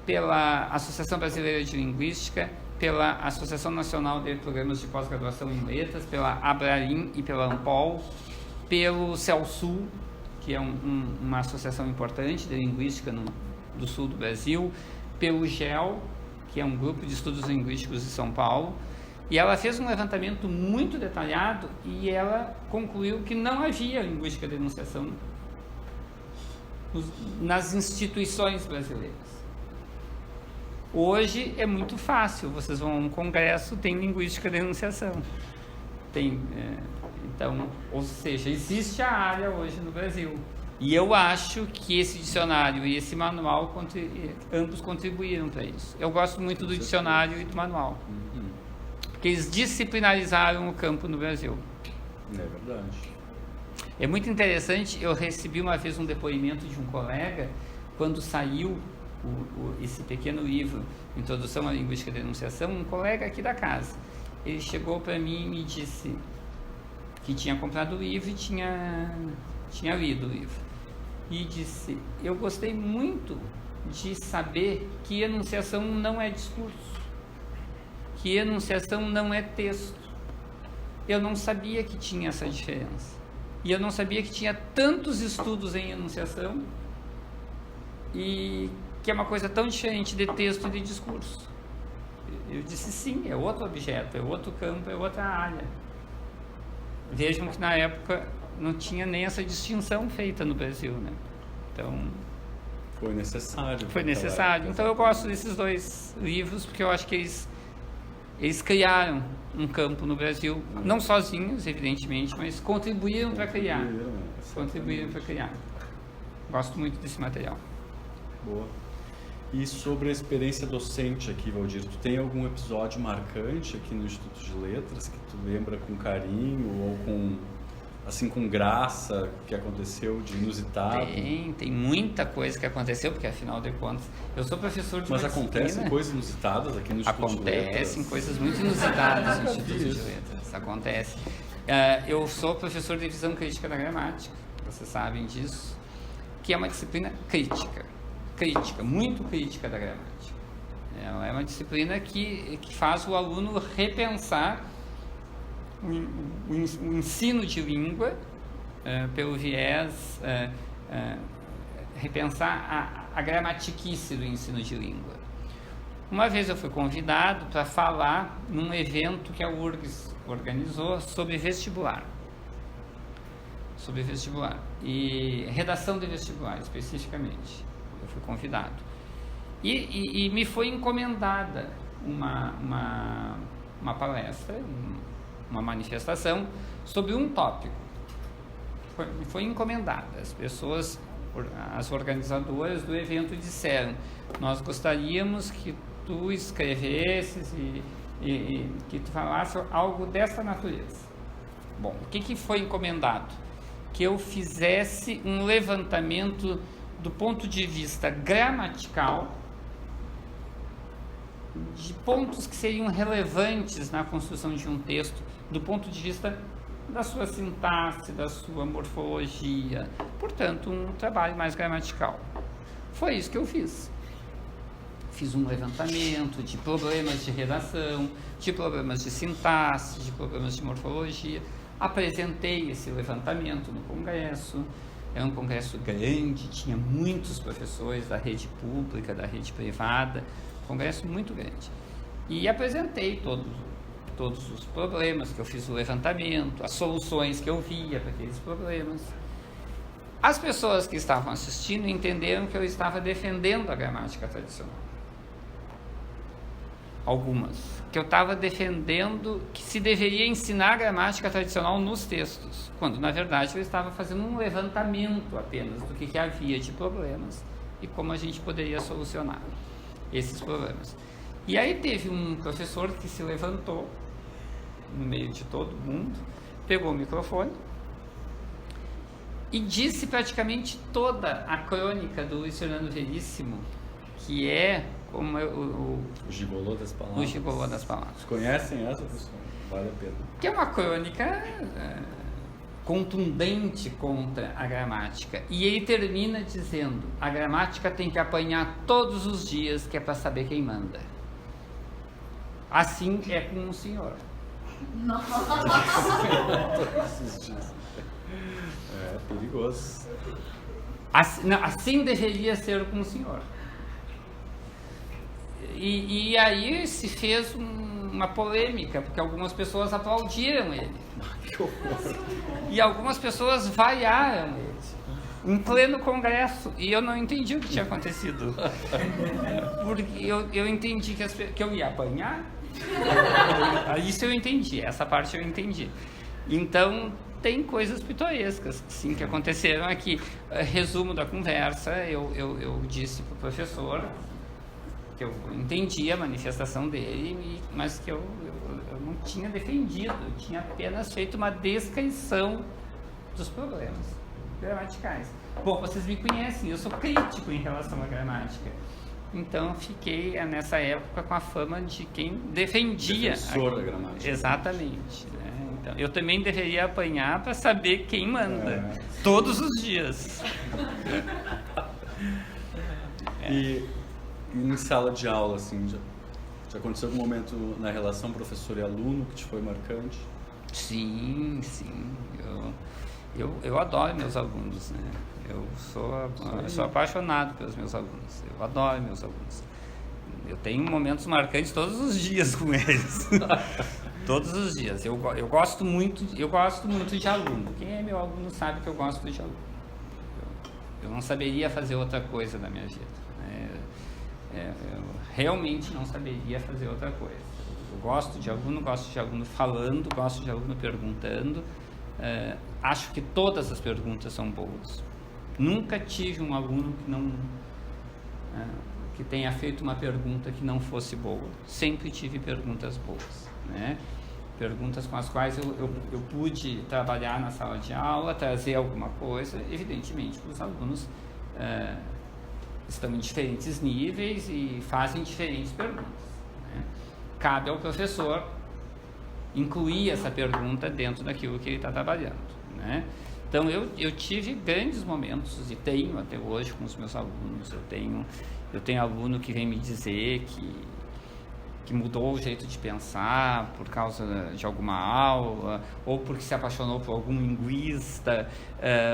pela Associação Brasileira de Linguística, pela Associação Nacional de Programas de Pós-Graduação em Letras, pela Abralim e pela Ampol, pelo CELSUL, que é uma associação importante de linguística do sul do Brasil, pelo GEL, que é um grupo de estudos linguísticos de São Paulo, e ela fez um levantamento muito detalhado e ela concluiu que não havia linguística de enunciação nas instituições brasileiras. Hoje é muito fácil, vocês vão a um congresso, tem linguística de enunciação. Então, ou seja, existe a área hoje no Brasil. E eu acho que esse dicionário e esse manual, ambos contribuíram para isso. Eu gosto muito do dicionário e do manual. Porque eles disciplinarizaram o campo no Brasil. É verdade. É muito interessante, eu recebi uma vez um depoimento de um colega, quando saiu esse pequeno livro, Introdução à Linguística da Enunciação, um colega aqui da casa. Ele chegou para mim e me disse que tinha comprado o livro e tinha lido o livro. E disse, eu gostei muito de saber que enunciação não é discurso, que enunciação não é texto. Eu não sabia que tinha essa diferença. E eu não sabia que tinha tantos estudos em enunciação e que é uma coisa tão diferente de texto e de discurso. Eu disse sim, é outro objeto, é outro campo, é outra área. Vejam que na época não tinha nem essa distinção feita no Brasil, né? Então foi necessário. Foi necessário. Então eu gosto desses dois livros porque eu acho que eles criaram um campo no Brasil, não sozinhos, evidentemente, mas contribuíram para criar. Contribuíram para criar. Gosto muito desse material. Boa. E sobre a experiência docente aqui, Valdir, tu tem algum episódio marcante aqui no Instituto de Letras que tu lembra com carinho ou com graça, que aconteceu de inusitado? Tem muita coisa que aconteceu, porque afinal de contas, eu sou professor de Mas acontecem coisas inusitadas aqui no Instituto de Letras? Acontecem coisas muito inusitadas no Instituto de Letras, acontece. Eu sou professor de visão crítica da gramática, vocês sabem disso, que é uma disciplina crítica, muito crítica da gramática. Ela é uma disciplina que faz o aluno repensar o ensino de língua pelo viés, repensar a gramatiquice do ensino de língua. Uma vez eu fui convidado para falar num evento que a URGS organizou sobre vestibular. E redação de vestibular, especificamente. Eu fui convidado. E me foi encomendada uma palestra, uma manifestação sobre um tópico. Foi encomendada. As organizadoras do evento disseram: nós gostaríamos que tu escrevesses e que tu falasse algo dessa natureza. Bom, o que foi encomendado? Que eu fizesse um levantamento do ponto de vista gramatical de pontos que seriam relevantes na construção de um texto, do ponto de vista da sua sintaxe, da sua morfologia, portanto, um trabalho mais gramatical. Foi isso que eu fiz. Fiz um levantamento de problemas de redação, de problemas de sintaxe, de problemas de morfologia, Apresentei esse levantamento no congresso. É um congresso grande, tinha muitos professores da rede pública, da rede privada, congresso muito grande. E apresentei todos os problemas que eu fiz o levantamento, as soluções que eu via para aqueles problemas. As pessoas que estavam assistindo entenderam que eu estava defendendo a gramática tradicional. Algumas. Que eu estava defendendo que se deveria ensinar gramática tradicional nos textos, quando na verdade eu estava fazendo um levantamento apenas do que havia de problemas e como a gente poderia solucionar esses problemas. E aí teve um professor que se levantou no meio de todo mundo, pegou o microfone e disse praticamente toda a crônica do Luiz Fernando Veríssimo, que é como o Gigolô das Palavras. O Gigolô das Palavras. Vocês conhecem essa, pessoal? Vale a pena. Que é uma crônica contundente contra a gramática. E ele termina dizendo: a gramática tem que apanhar todos os dias, que é para saber quem manda. Assim é com o senhor. Nossa! Todos os dias. É perigoso. Assim deveria ser com o senhor. E aí se fez uma polêmica, porque algumas pessoas aplaudiram ele. E algumas pessoas vaiaram ele. Em pleno congresso. E eu não entendi o que tinha acontecido. Porque eu entendi que eu ia apanhar. Isso eu entendi, essa parte eu entendi. Então, tem coisas pitorescas, sim, que aconteceram aqui. Resumo da conversa, eu disse para o professor que eu entendi a manifestação dele, mas que eu não tinha defendido, eu tinha apenas feito uma descrição dos problemas gramaticais. Bom, vocês me conhecem, eu sou crítico em relação à gramática. Então, fiquei nessa época com a fama de quem defendia defensor da gramática. Exatamente. Né? Então, eu também deveria apanhar para saber quem manda, todos os dias. E em sala de aula, assim, já aconteceu algum momento na relação professor e aluno que te foi marcante? Sim. Eu adoro meus alunos, né? Eu sou apaixonado pelos meus alunos. Eu adoro meus alunos. Eu tenho momentos marcantes todos os dias com eles. Todos os dias. Eu gosto muito de aluno. Quem é meu aluno sabe que eu gosto de aluno. Eu não saberia fazer outra coisa da minha vida. Eu realmente não saberia fazer outra coisa. Eu gosto de aluno falando, gosto de aluno perguntando. Acho que todas as perguntas são boas. Nunca tive um aluno que tenha feito uma pergunta que não fosse boa. Sempre tive perguntas boas, né? Perguntas com as quais eu pude trabalhar na sala de aula, trazer alguma coisa. Evidentemente, os alunos estão em diferentes níveis e fazem diferentes perguntas, né? Cabe ao professor incluir essa pergunta dentro daquilo que ele está trabalhando, né? Então, eu tive grandes momentos e tenho até hoje com os meus alunos. Eu tenho aluno que vem me dizer que mudou o jeito de pensar por causa de alguma aula, ou porque se apaixonou por algum linguista,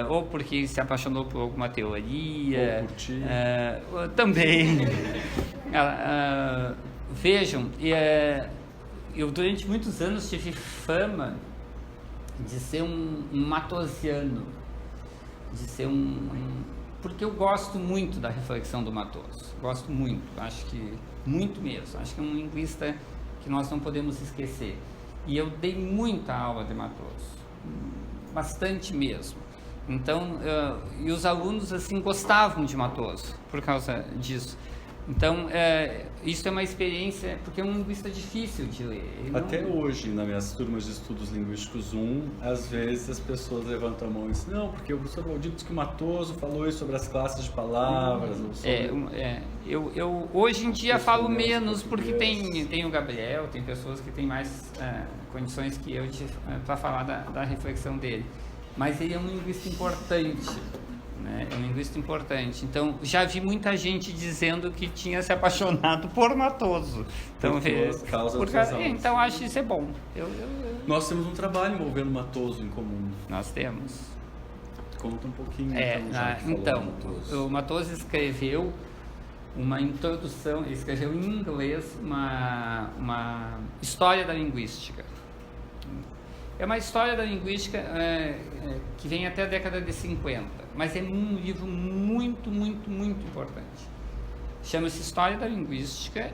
ou porque se apaixonou por alguma teoria. Ou por ti. Também. Vejam, eu durante muitos anos tive fama de ser um matosiano, de ser porque eu gosto muito da reflexão do Matoso, gosto muito, acho que muito mesmo, acho que é um linguista que nós não podemos esquecer. E eu dei muita aula de Matoso, bastante mesmo. Então, e os alunos assim gostavam de Matoso por causa disso. Então, isso é uma experiência, porque é um linguista difícil de ler. Até hoje, nas minhas turmas de estudos linguísticos 1, às vezes as pessoas levantam a mão e dizem, não, porque o professor Valdir disse que o Matoso falou isso sobre as classes de palavras. Eu hoje em dia falo menos, porque tem o Gabriel, tem pessoas que têm mais condições que eu para falar da reflexão dele. Mas ele é um linguista importante, né? É um linguista importante. Então, já vi muita gente dizendo que tinha se apaixonado por Matoso. Então, então acho que isso é bom. Nós temos um trabalho envolvendo Matoso em comum. Nós temos. Conta um pouquinho. O Matoso escreveu uma introdução, ele escreveu em inglês uma história da linguística. É uma história da linguística que vem até a década de 50, mas é um livro muito, muito, muito importante. Chama-se História da Linguística,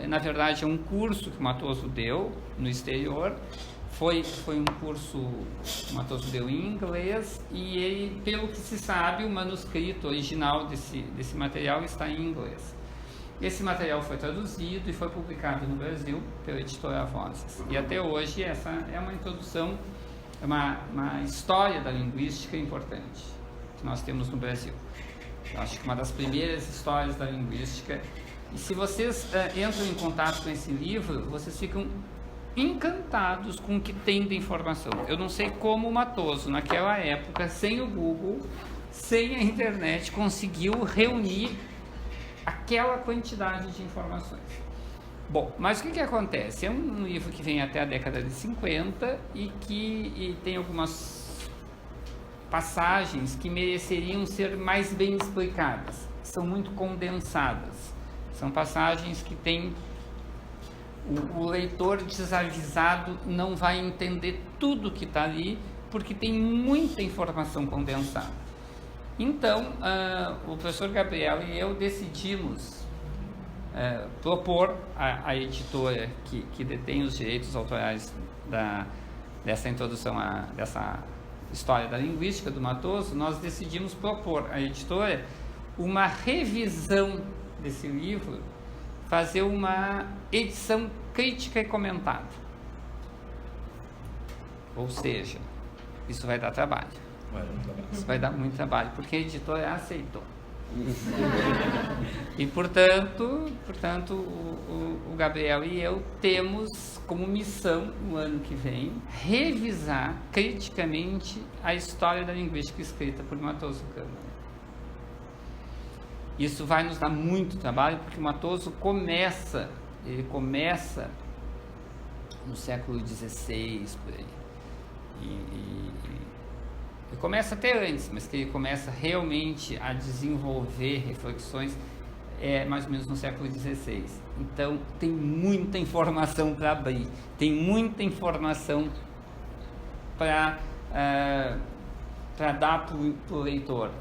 na verdade é um curso que o Matoso deu no exterior, foi um curso que o Matoso deu em inglês, e ele, pelo que se sabe, o manuscrito original desse material está em inglês. Esse material foi traduzido e foi publicado no Brasil pela editora Vozes. E até hoje essa é uma introdução, é uma história da linguística importante que nós temos no Brasil. Eu acho que uma das primeiras histórias da linguística. E se vocês entram em contato com esse livro, vocês ficam encantados com o que tem de informação. Eu não sei como o Matoso, naquela época, sem o Google, sem a internet, conseguiu reunir aquela quantidade de informações. Bom, mas o que acontece? É um livro que vem até a década de 50 e tem algumas passagens que mereceriam ser mais bem explicadas. São muito condensadas. São passagens que tem o leitor desavisado não vai entender tudo que está ali, porque tem muita informação condensada. Então, o professor Gabriel e eu decidimos propor à editora que detém os direitos autorais dessa introdução, dessa história da linguística do Matoso, nós decidimos propor à editora uma revisão desse livro, fazer uma edição crítica e comentada. Ou seja, isso vai dar trabalho. Isso vai dar muito trabalho, porque a editora aceitou. E, portanto o Gabriel e eu temos como missão, no ano que vem, revisar criticamente a história da linguística escrita por Matoso Câmara. Isso vai nos dar muito trabalho, porque o Matoso começa no século XVI, por aí. Ele começa até antes, mas que ele começa realmente a desenvolver reflexões mais ou menos no século XVI. Então, tem muita informação para abrir, tem muita informação para dar para o leitor.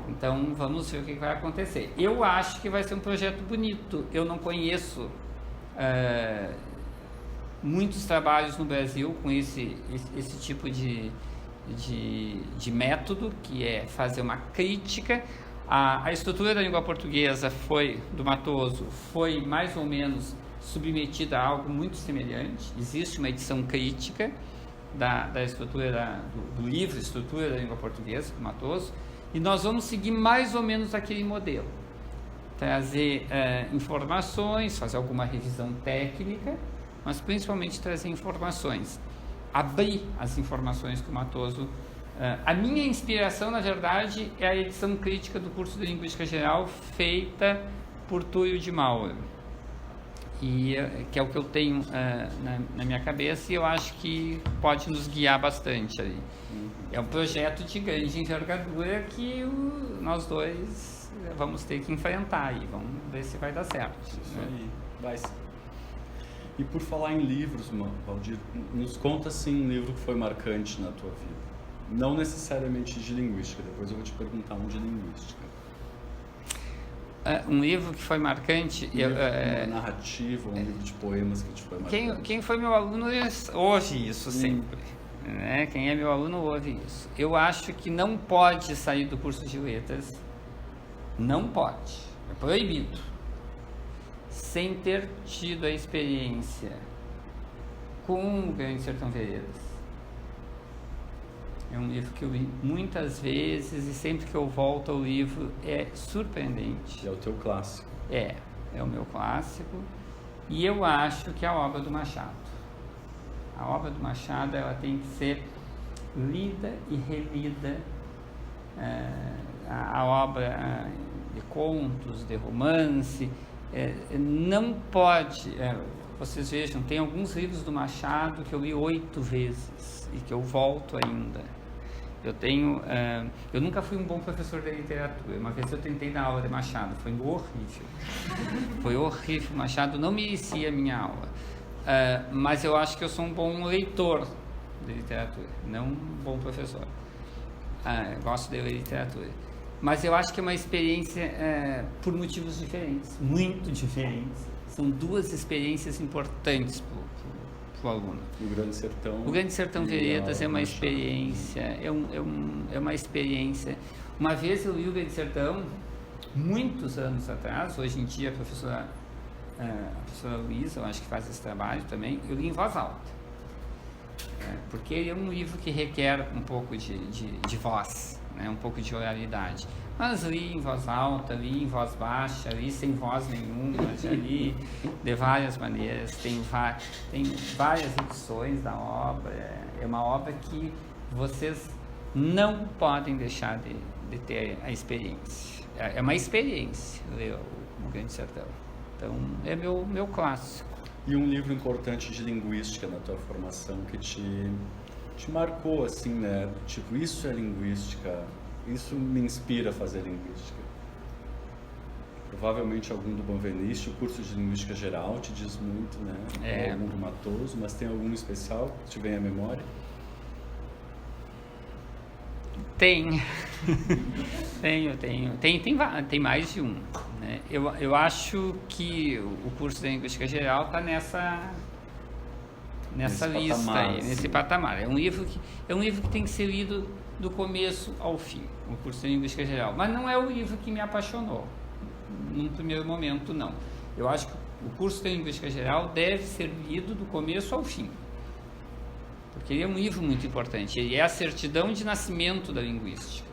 Então, vamos ver o que vai acontecer. Eu acho que vai ser um projeto bonito. Eu não conheço muitos trabalhos no Brasil com esse tipo de método, que é fazer uma crítica. A estrutura da língua portuguesa do Matoso foi mais ou menos submetida a algo muito semelhante. Existe uma edição crítica da estrutura do livro Estrutura da Língua Portuguesa, do Matoso, e nós vamos seguir mais ou menos aquele modelo. Trazer informações, fazer alguma revisão técnica, mas principalmente trazer informações. Abrir as informações que o Matoso... a minha inspiração, na verdade, é a edição crítica do curso de Linguística Geral, feita por Túlio de Mauro, que é o que eu tenho na minha cabeça, e eu acho que pode nos guiar bastante ali. É um projeto de grande envergadura que nós dois vamos ter que enfrentar, e vamos ver se vai dar certo. Isso aí, vai. E por falar em livros, Valdir, nos conta assim um livro que foi marcante na tua vida. Não necessariamente de linguística, depois eu vou te perguntar um de linguística. Um livro que foi marcante... Uma narrativa, um livro de poemas que te foi marcante. Quem foi meu aluno ouve isso sempre. Né? Quem é meu aluno ouve isso. Eu acho que não pode sair do curso de letras, não pode, é proibido, sem ter tido a experiência com o Grande Sertão Veredas. É um livro que eu li muitas vezes, e sempre que eu volto ao livro é surpreendente. É o teu clássico. É o meu clássico. E eu acho que é a obra do Machado. A obra do Machado, ela tem que ser lida e relida a obra de contos, de romance, não pode... vocês vejam, tem alguns livros do Machado que eu li 8 vezes e que eu volto ainda. Eu nunca fui um bom professor de literatura. Uma vez eu tentei dar aula de Machado, foi horrível. Foi horrível. Machado não merecia a minha aula. Mas eu acho que eu sou um bom leitor de literatura, não um bom professor. Eu gosto de ler literatura. Mas eu acho que é uma experiência por motivos diferentes, muito diferentes. São 2 experiências importantes para o aluno. O Grande Sertão. O Grande Sertão Veredas é uma experiência, é uma experiência. Uma vez eu li o Grande Sertão, muitos anos atrás, hoje em dia a professora Luísa, eu acho que faz esse trabalho também, eu li em voz alta. Porque ele é um livro que requer um pouco de voz, né? Um pouco de oralidade. Mas li em voz alta, li em voz baixa, li sem voz nenhuma, já li de várias maneiras. Tem várias edições da obra. É uma obra que vocês não podem deixar de ter a experiência. É uma experiência ler o Grande Sertão. Então, é meu clássico. E um livro importante de linguística na tua formação que te marcou, assim, né? Tipo, isso é linguística, isso me inspira a fazer linguística. Provavelmente algum do Benveniste, o curso de linguística geral te diz muito, né? Algum do Matoso, mas tem algum especial que te vem à memória? Tem. Tem mais de um. Né? Eu acho que o curso de linguística geral está nessa lista patamar, aí, nesse patamar. É um livro que tem que ser lido do começo ao fim, o curso de linguística geral. Mas não é o livro que me apaixonou, num primeiro momento, não. Eu acho que o curso de linguística geral deve ser lido do começo ao fim, porque ele é um livro muito importante. Ele é a certidão de nascimento da linguística.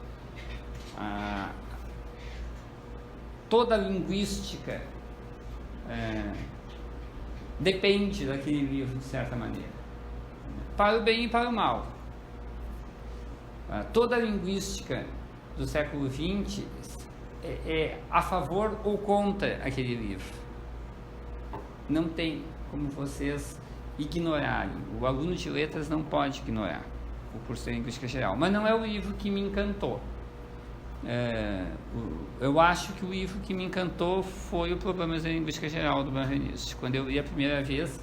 Toda a linguística depende daquele livro, de certa maneira, para o bem e para o mal. Toda a linguística do século XX é a favor ou contra aquele livro. Não tem como vocês ignorarem. O aluno de letras não pode ignorar o curso de linguística geral. Mas não é o livro que me encantou. Eu acho que o livro que me encantou foi o Problemas da Linguística Geral do Benveniste. Quando eu li a primeira vez,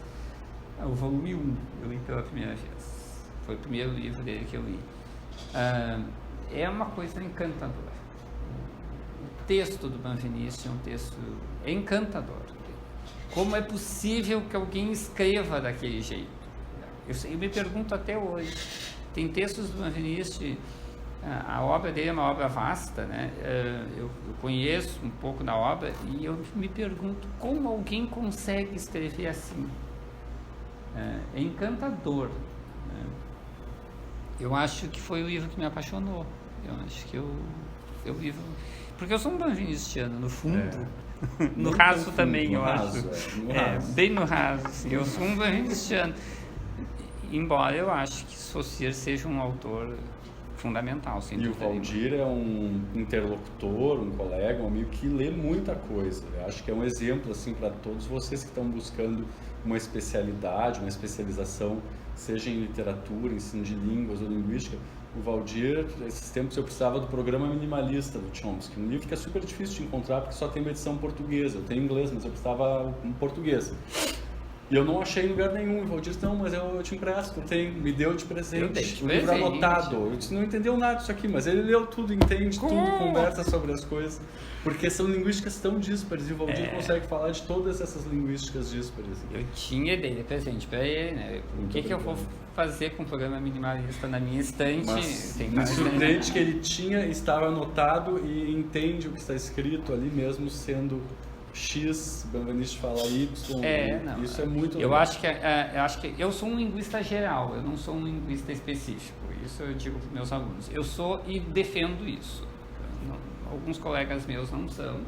o volume 1, eu li pela primeira vez. Foi o primeiro livro dele que eu li. É uma coisa encantadora. O texto do Benveniste é um texto encantador. Como é possível que alguém escreva daquele jeito? Eu me pergunto até hoje. Tem textos do Benveniste, a obra dele é uma obra vasta, né? Eu conheço um pouco da obra e eu me pergunto como alguém consegue escrever assim. É encantador. Né? Eu acho que foi o livro que me apaixonou. Eu acho que eu vivo... Porque eu sou um benvenistiano, no fundo. No raso também, eu acho. Bem no raso, assim. Eu sou um benvenistiano. Embora eu acho que Saussure seja um autor fundamental, sem dúvida. E o Valdir é um interlocutor, um colega, um amigo que lê muita coisa. Eu acho que é um exemplo assim para todos vocês que estão buscando uma especialidade, uma especialização, seja em literatura, ensino de línguas ou linguística. O Valdir, esses tempos eu precisava do Programa Minimalista do Chomsky, um livro que é super difícil de encontrar porque só tem uma edição portuguesa. Eu tenho inglês, mas eu precisava em português. E eu não achei em lugar nenhum. O Valdir disse, não, mas eu te empresto, me deu de presente. O livro anotado. Eu disse, não entendeu nada disso aqui, mas ele leu tudo, entende tudo, conversa sobre as coisas. Porque são linguísticas tão díspares e o Valdir consegue falar de todas essas linguísticas díspares. Eu tinha de presente para ele, né? O que eu vou fazer com o Programa Minimalista na minha estante? Me surpreende que ele estava anotado e entende o que está escrito ali mesmo sendo... X, Benveniste fala Y, isso é muito legal. Eu acho que eu sou um linguista geral, eu não sou um linguista específico, isso eu digo para os meus alunos. Eu sou e defendo isso. Alguns colegas meus não são,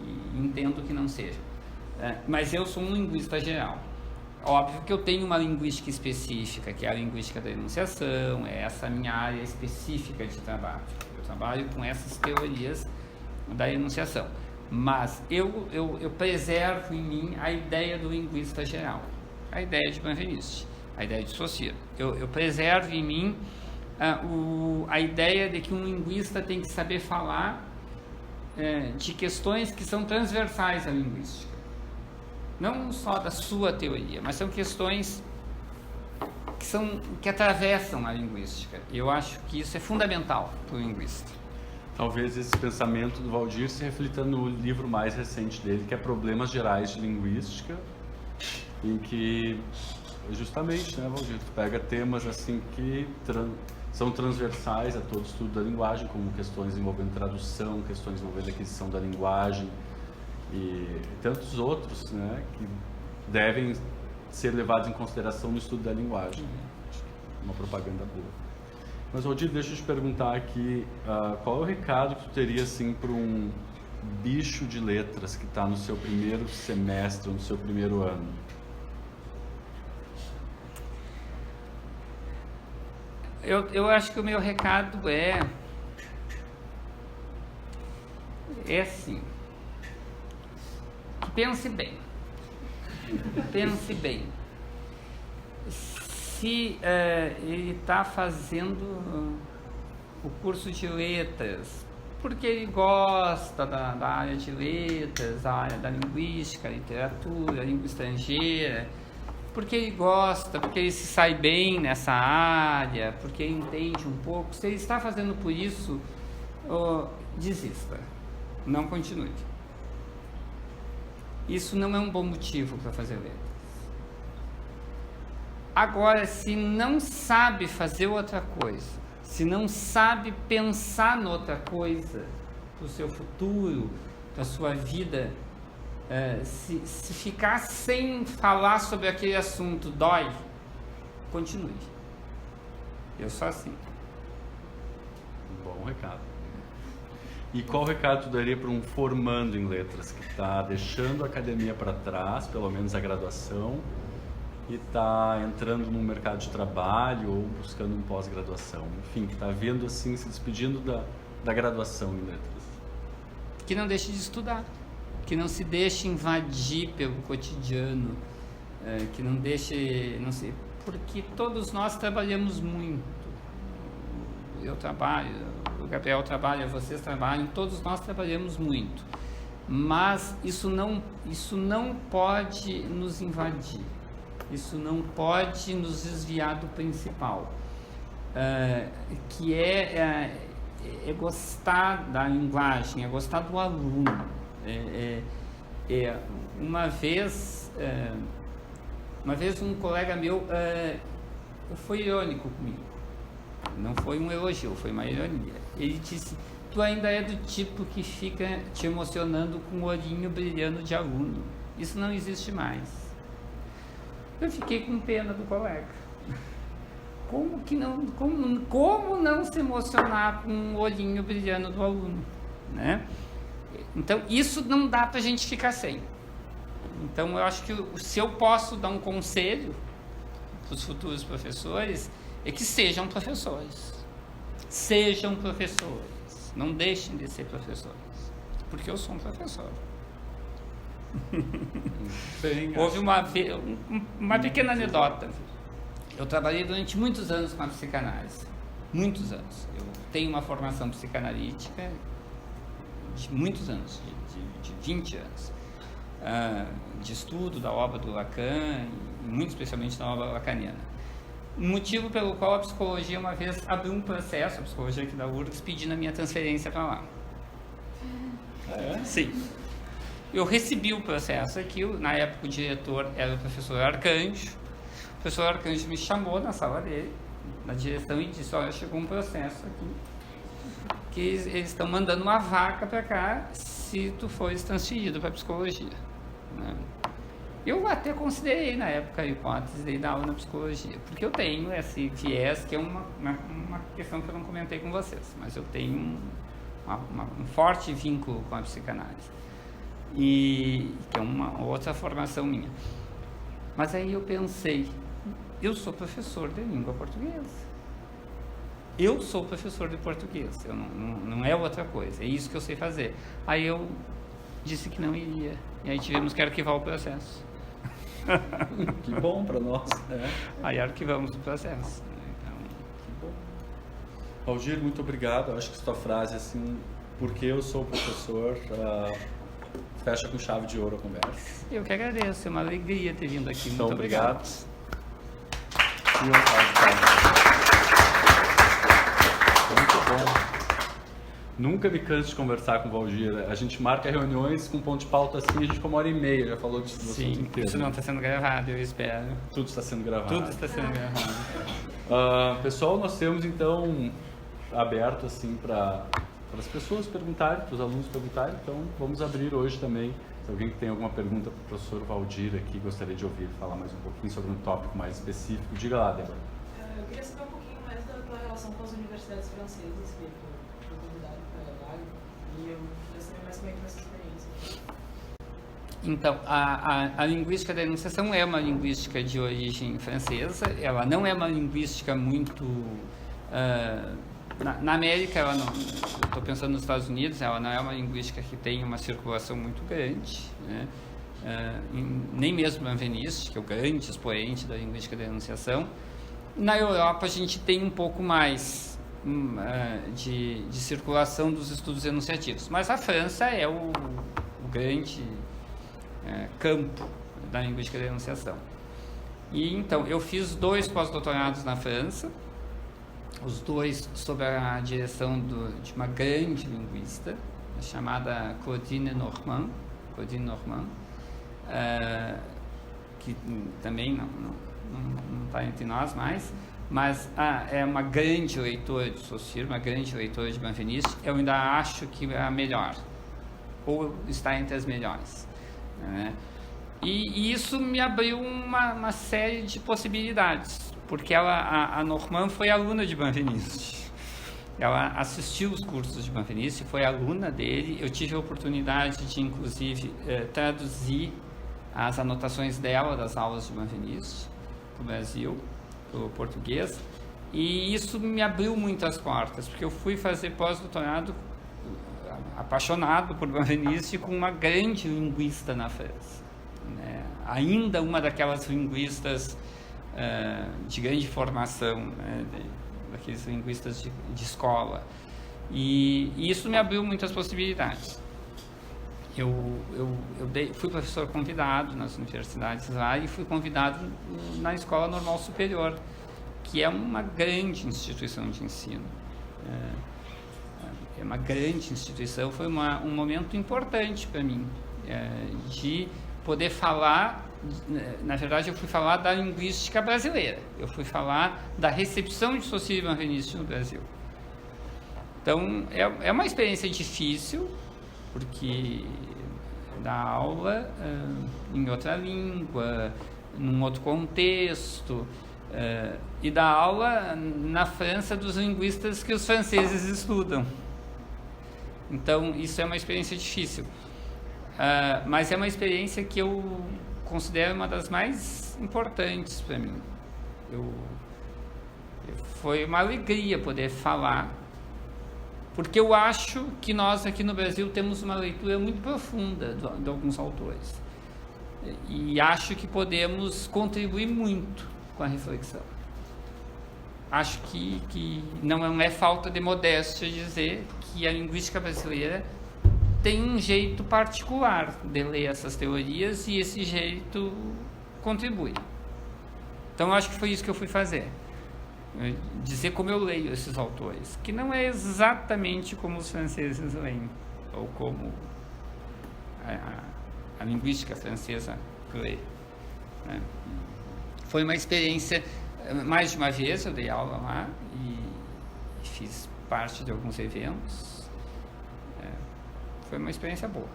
e entendo que não sejam. Mas eu sou um linguista geral. Óbvio que eu tenho uma linguística específica, que é a linguística da enunciação, é essa minha área específica de trabalho. Eu trabalho com essas teorias da enunciação. Mas eu preservo em mim a ideia do linguista geral, a ideia de Benveniste, a ideia de Saussure. Eu preservo em mim a ideia de que um linguista tem que saber falar de questões que são transversais à linguística. Não só da sua teoria, mas são questões que atravessam a linguística. Eu acho que isso é fundamental para o linguista. Talvez esse pensamento do Valdir se reflita no livro mais recente dele, que é Problemas Gerais de Linguística, em que justamente, né, Valdir, tu pega temas assim que são transversais a todo estudo da linguagem, como questões envolvendo tradução, questões envolvendo aquisição da linguagem e tantos outros, né, que devem ser levados em consideração no estudo da linguagem. Uma propaganda boa. Mas, Valdir, deixa eu te perguntar aqui, qual é o recado que tu teria assim, para um bicho de letras que está no seu primeiro semestre, no seu primeiro ano? Eu acho que o meu recado é assim, que pense bem. Pense bem. Se ele está fazendo o curso de letras porque ele gosta da área de letras, a área da linguística, literatura, língua estrangeira, porque ele gosta, porque ele se sai bem nessa área, porque ele entende um pouco, se ele está fazendo por isso, desista, não continue. Isso não é um bom motivo para fazer letras. Agora, se não sabe fazer outra coisa, se não sabe pensar noutra coisa, para o seu futuro, para a sua vida, se ficar sem falar sobre aquele assunto dói, continue. Eu sou assim. Bom recado. E qual recado tu daria para um formando em letras que está deixando a academia para trás, pelo menos a graduação, e está entrando no mercado de trabalho ou buscando um pós-graduação, enfim, que está vendo assim, se despedindo da graduação em letras? Que não deixe de estudar, que não se deixe invadir pelo cotidiano, que não deixe, não sei, porque todos nós trabalhamos muito. Eu trabalho, o Gabriel trabalha, vocês trabalham, todos nós trabalhamos muito, mas isso não pode nos invadir. Isso não pode nos desviar do principal, que é gostar da linguagem, é gostar do aluno. Uma vez um colega meu foi irônico comigo, não foi um elogio, foi uma ironia. Ele disse: tu ainda é do tipo que fica te emocionando com o olhinho brilhando de aluno, isso não existe mais. Eu fiquei com pena do colega. Como não se emocionar com o olhinho brilhando do aluno, né? Então, isso não dá pra gente ficar sem. Então, eu acho que se eu posso dar um conselho para os futuros professores, é que sejam professores. Sejam professores. Não deixem de ser professores. Porque eu sou um professor. Houve uma pequena anedota. Eu trabalhei durante muitos anos com a psicanálise. Muitos anos. Eu tenho uma formação psicanalítica de muitos anos, de 20 anos. De estudo da obra do Lacan, e muito especialmente da obra lacaniana. Motivo pelo qual a psicologia uma vez abriu um processo, a psicologia aqui da URGS, pedindo a minha transferência para lá. Sim. Eu recebi o processo aqui, na época o diretor era o professor Arcanjo. O professor Arcanjo me chamou na sala dele, na direção, e disse: olha, chegou um processo aqui, que eles estão mandando uma vaca para cá se tu fores transferido para psicologia. Né? Eu até considerei na época a hipótese de dar aula na psicologia, porque eu tenho esse viés, que é uma questão que eu não comentei com vocês, mas eu tenho um forte vínculo com a psicanálise. E que é uma outra formação minha. Mas aí eu pensei, eu sou professor de língua portuguesa. Eu sou professor de português, não é outra coisa, é isso que eu sei fazer. Aí eu disse que não iria, e aí tivemos que arquivar o processo. Que bom para nós. Aí arquivamos o processo. Então, que bom. Valdir, muito obrigado. Eu acho que sua frase, assim, porque eu sou professor, fecha com chave de ouro a conversa. Eu que agradeço, é uma alegria ter vindo aqui. Muito obrigado. Muito bom. Nunca me canso de conversar com o Valdir. A gente marca reuniões com ponto de pauta assim, a gente fica 1h30, já falou disso no assunto inteiro. Isso não está sendo gravado, eu espero. Tudo está sendo gravado. Tudo está sendo gravado. Pessoal, nós temos então aberto assim para as pessoas perguntarem, para os alunos perguntarem, então vamos abrir hoje também. Se alguém tem alguma pergunta para o professor Valdir aqui, gostaria de ouvir falar mais um pouquinho sobre um tópico mais específico, diga lá, Débora. Eu queria saber um pouquinho mais da tua relação com as universidades francesas, que foi convidado para lá, e eu queria saber mais como é que foi essa experiência. Então, a linguística da enunciação é uma linguística de origem francesa, ela não é uma linguística muito... Na América, ela não, estou pensando nos Estados Unidos, ela não é uma linguística que tem uma circulação muito grande, né? Nem mesmo Benveniste, que é o grande expoente da linguística da enunciação. Na Europa, a gente tem um pouco mais de circulação dos estudos enunciativos, mas a França é o grande campo da linguística da enunciação. E então, eu fiz 2 pós-doutorados na França, os 2 sob a direção de uma grande linguista, chamada Claudine Normand, que também não está entre nós mais, mas é uma grande leitora de Saussure, uma grande leitora de Benveniste. Eu ainda acho que é a melhor, ou está entre as melhores, né? E isso me abriu uma série de possibilidades, porque a Normand foi aluna de Benveniste. Ela assistiu os cursos de Benveniste, foi aluna dele. Eu tive a oportunidade de, inclusive, traduzir as anotações dela das aulas de Benveniste para o Brasil, para o português. E isso me abriu muitas portas, porque eu fui fazer pós-doutorado apaixonado por Benveniste com uma grande linguista na França, né? Ainda uma daquelas linguistas de grande formação, né? Daqueles linguistas de escola. E isso me abriu muitas possibilidades. Eu fui professor convidado nas universidades lá e fui convidado na Escola Normal Superior, que é uma grande instituição de ensino. É uma grande instituição. Foi um momento importante para mim, de poder falar. Na verdade, eu fui falar da linguística brasileira. Eu fui falar da recepção de Saussure e Benveniste no Brasil. Então, é uma experiência difícil, porque dar aula em outra língua, num outro contexto, e dar aula na França dos linguistas que os franceses estudam. Então, isso é uma experiência difícil. Mas é uma experiência que eu considero uma das mais importantes para mim. Foi uma alegria poder falar, porque eu acho que nós aqui no Brasil temos uma leitura muito profunda de alguns autores, e acho que podemos contribuir muito com a reflexão. Acho que não é falta de modéstia dizer que a linguística brasileira tem um jeito particular de ler essas teorias, e esse jeito contribui. Então, eu acho que foi isso que eu fui fazer. Dizer como eu leio esses autores, que não é exatamente como os franceses leem, ou como a linguística francesa lê, né? Foi uma experiência, mais de uma vez eu dei aula lá e fiz parte de alguns eventos. Foi uma experiência boa.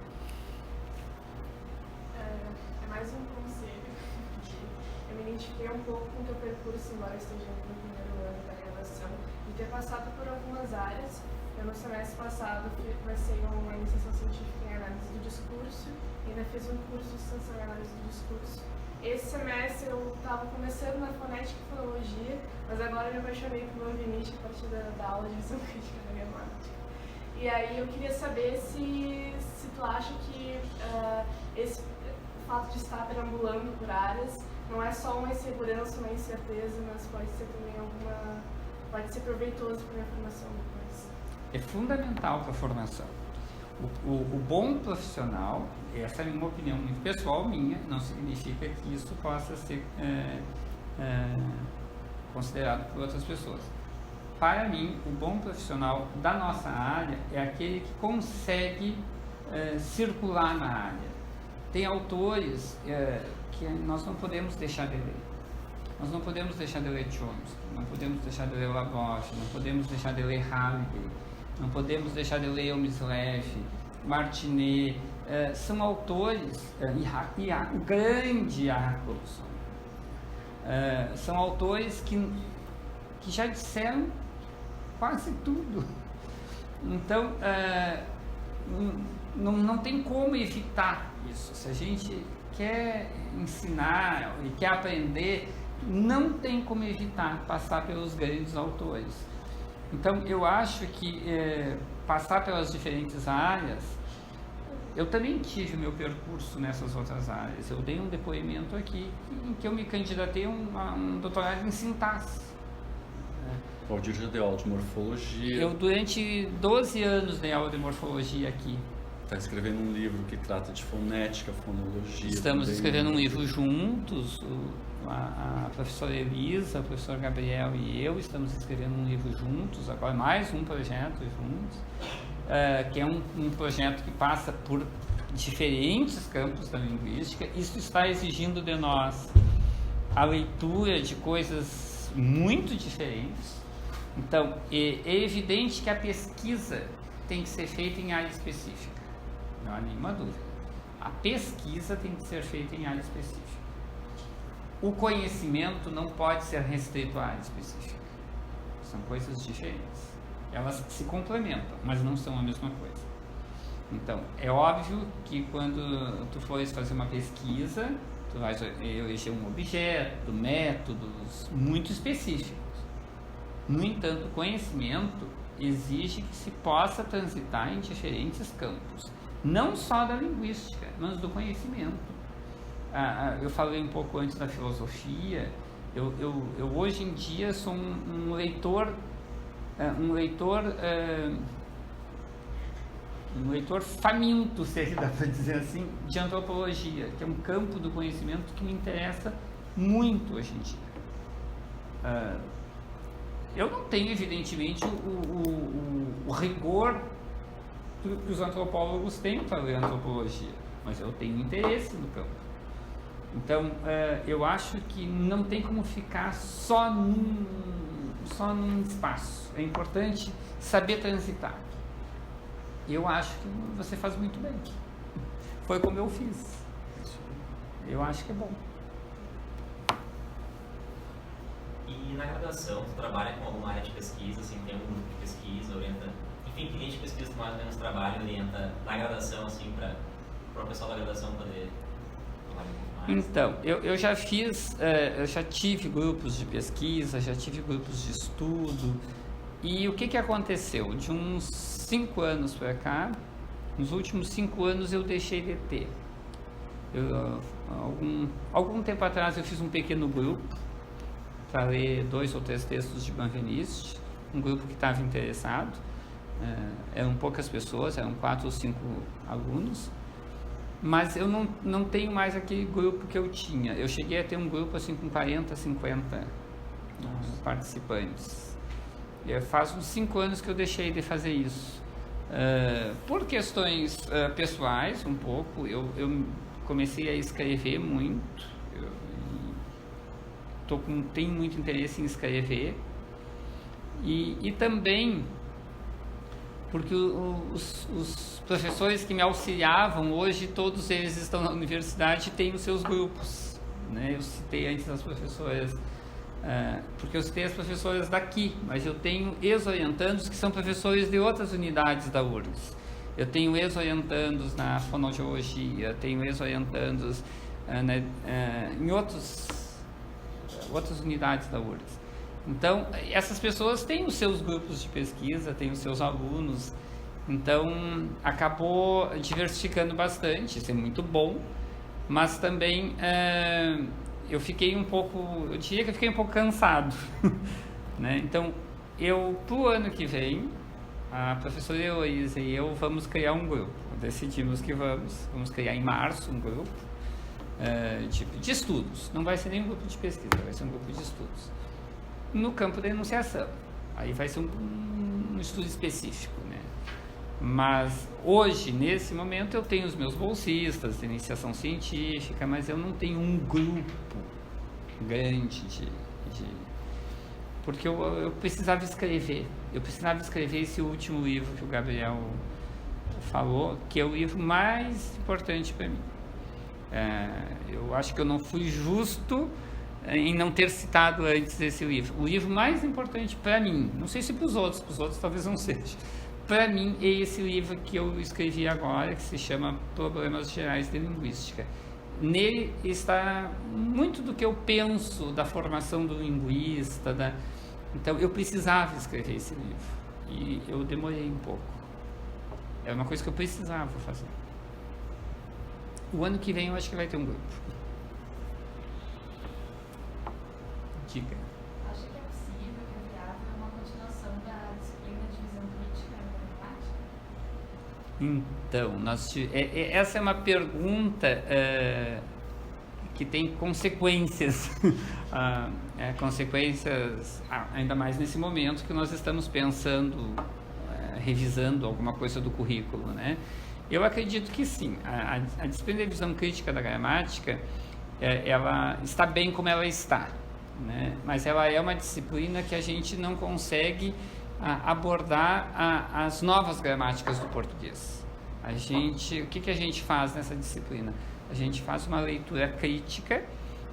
É mais um conselho. Eu me identifiquei um pouco com o teu percurso, embora eu esteja no primeiro ano da graduação, e ter passado por algumas áreas. Eu, no semestre passado, comecei uma iniciação científica em análise do discurso, e ainda fiz um curso de extensão em análise do discurso. esse semestre eu estava começando na fonética e fonologia, mas agora eu me apaixonei por novo início a partir da aula de visão crítica da gramática. E aí eu queria saber se tu acha que esse fato de estar perambulando por áreas não é só uma insegurança, uma incerteza, mas pode ser também pode ser proveitoso para a minha formação depois. É fundamental para a formação. O bom profissional, essa é uma opinião muito pessoal minha, não significa que isso possa ser considerado por outras pessoas. Para mim, o bom profissional da nossa área é aquele que consegue circular na área. Tem autores que nós não podemos deixar de ler. Nós não podemos deixar de ler Chomsky, não podemos deixar de ler Labrosse, não podemos deixar de ler Halliday, não podemos deixar de ler Elmislev, Martinet. São autores, o grande Jacobson, são autores que já disseram quase tudo. Então, não tem como evitar isso. Se a gente quer ensinar e quer aprender, não tem como evitar passar pelos grandes autores. Então, eu acho que passar pelas diferentes áreas, eu também tive meu percurso nessas outras áreas. Eu dei um depoimento aqui em que eu me candidatei a um doutorado em sintaxe. O Valdir já deu aula de morfologia. Eu, durante 12 anos, dei aula de morfologia aqui. Está escrevendo um livro que trata de fonética, fonologia. Estamos também. escrevendo um livro juntos, a professora Elisa, o professor Gabriel e eu estamos escrevendo um livro juntos, agora mais um projeto juntos, que é um projeto que passa por diferentes campos da linguística. Isso está exigindo de nós a leitura de coisas muito diferentes. Então, é evidente que a pesquisa tem que ser feita em área específica. Não há nenhuma dúvida. A pesquisa tem que ser feita em área específica. O conhecimento não pode ser restrito à área específica. São coisas diferentes. Elas se complementam, mas não são a mesma coisa. Então, é óbvio que quando tu fores fazer uma pesquisa, tu vais eleger um objeto, métodos muito específicos. No entanto, o conhecimento exige que se possa transitar em diferentes campos. Não só da linguística, mas do conhecimento. Eu falei um pouco antes da filosofia. Eu hoje em dia sou um leitor faminto, se dá para dizer assim, de antropologia, que é um campo do conhecimento que me interessa muito hoje em dia. Eu não tenho, evidentemente, o rigor que os antropólogos têm para ler antropologia, mas eu tenho interesse no campo. Então, eu acho que não tem como ficar só num espaço. É importante saber transitar. Eu acho que você faz muito bem. Foi como eu fiz. Eu acho que é bom. E na graduação, tu trabalha com alguma área de pesquisa, assim, tem um grupo de pesquisa, orienta... Enfim, que linha de pesquisa tu mais ou menos trabalha, orienta na graduação, assim, para o pessoal da graduação poder trabalhar um pouco mais? Então, eu já tive grupos de pesquisa, já tive grupos de estudo. E o que aconteceu? De uns 5 anos para cá, nos últimos 5 anos eu deixei de ter. Algum tempo atrás eu fiz um pequeno grupo para ler 2 ou 3 textos de Benveniste, um grupo que estava interessado. Eram poucas pessoas, eram 4 ou 5 alunos, mas eu não tenho mais aquele grupo que eu tinha. Eu cheguei a ter um grupo assim com 40, 50 participantes. Faz uns 5 anos que eu deixei de fazer isso. Por questões pessoais, um pouco, eu comecei a escrever muito, tenho muito interesse em escrever, e também porque os professores que me auxiliavam, hoje todos eles estão na universidade e têm os seus grupos, né? Eu citei antes as professoras, porque eu citei as professoras daqui, mas eu tenho ex-orientandos que são professores de outras unidades da URGS. Eu tenho ex-orientandos na fonoaudiologia, tenho ex-orientandos em outras unidades da URGS. Então, essas pessoas têm os seus grupos de pesquisa, têm os seus alunos, então acabou diversificando bastante, isso é muito bom, mas também eu diria que eu fiquei um pouco cansado, né? Então, pro ano que vem, a professora Heloísa e eu vamos criar um grupo, decidimos que vamos criar em março um grupo de estudos, não vai ser nem um grupo de pesquisa, vai ser um grupo de estudos, no campo da enunciação, aí vai ser um estudo específico, né? Mas hoje, nesse momento, eu tenho os meus bolsistas de iniciação científica, mas eu não tenho um grupo grande porque eu precisava escrever esse último livro que o Gabriel falou, que é o livro mais importante para mim. Eu acho que eu não fui justo em não ter citado antes esse livro. O livro mais importante para mim, não sei se para os outros talvez não seja, para mim é esse livro que eu escrevi agora, que se chama Problemas Gerais de Linguística. Nele está muito do que eu penso da formação do linguista, então eu precisava escrever esse livro e eu demorei um pouco. É uma coisa que eu precisava fazer. O ano que vem eu acho que vai ter um grupo. Diga. Acha que é possível, que é viável, uma continuação da disciplina de visão crítica na matemática? Então, essa é uma pergunta que tem consequências, consequências ainda mais nesse momento que nós estamos pensando, revisando alguma coisa do currículo, né? Eu acredito que sim, a disciplina de visão crítica da gramática, ela está bem como ela está, né? Mas ela é uma disciplina que a gente não consegue abordar as novas gramáticas do português. O que a gente faz nessa disciplina? A gente faz uma leitura crítica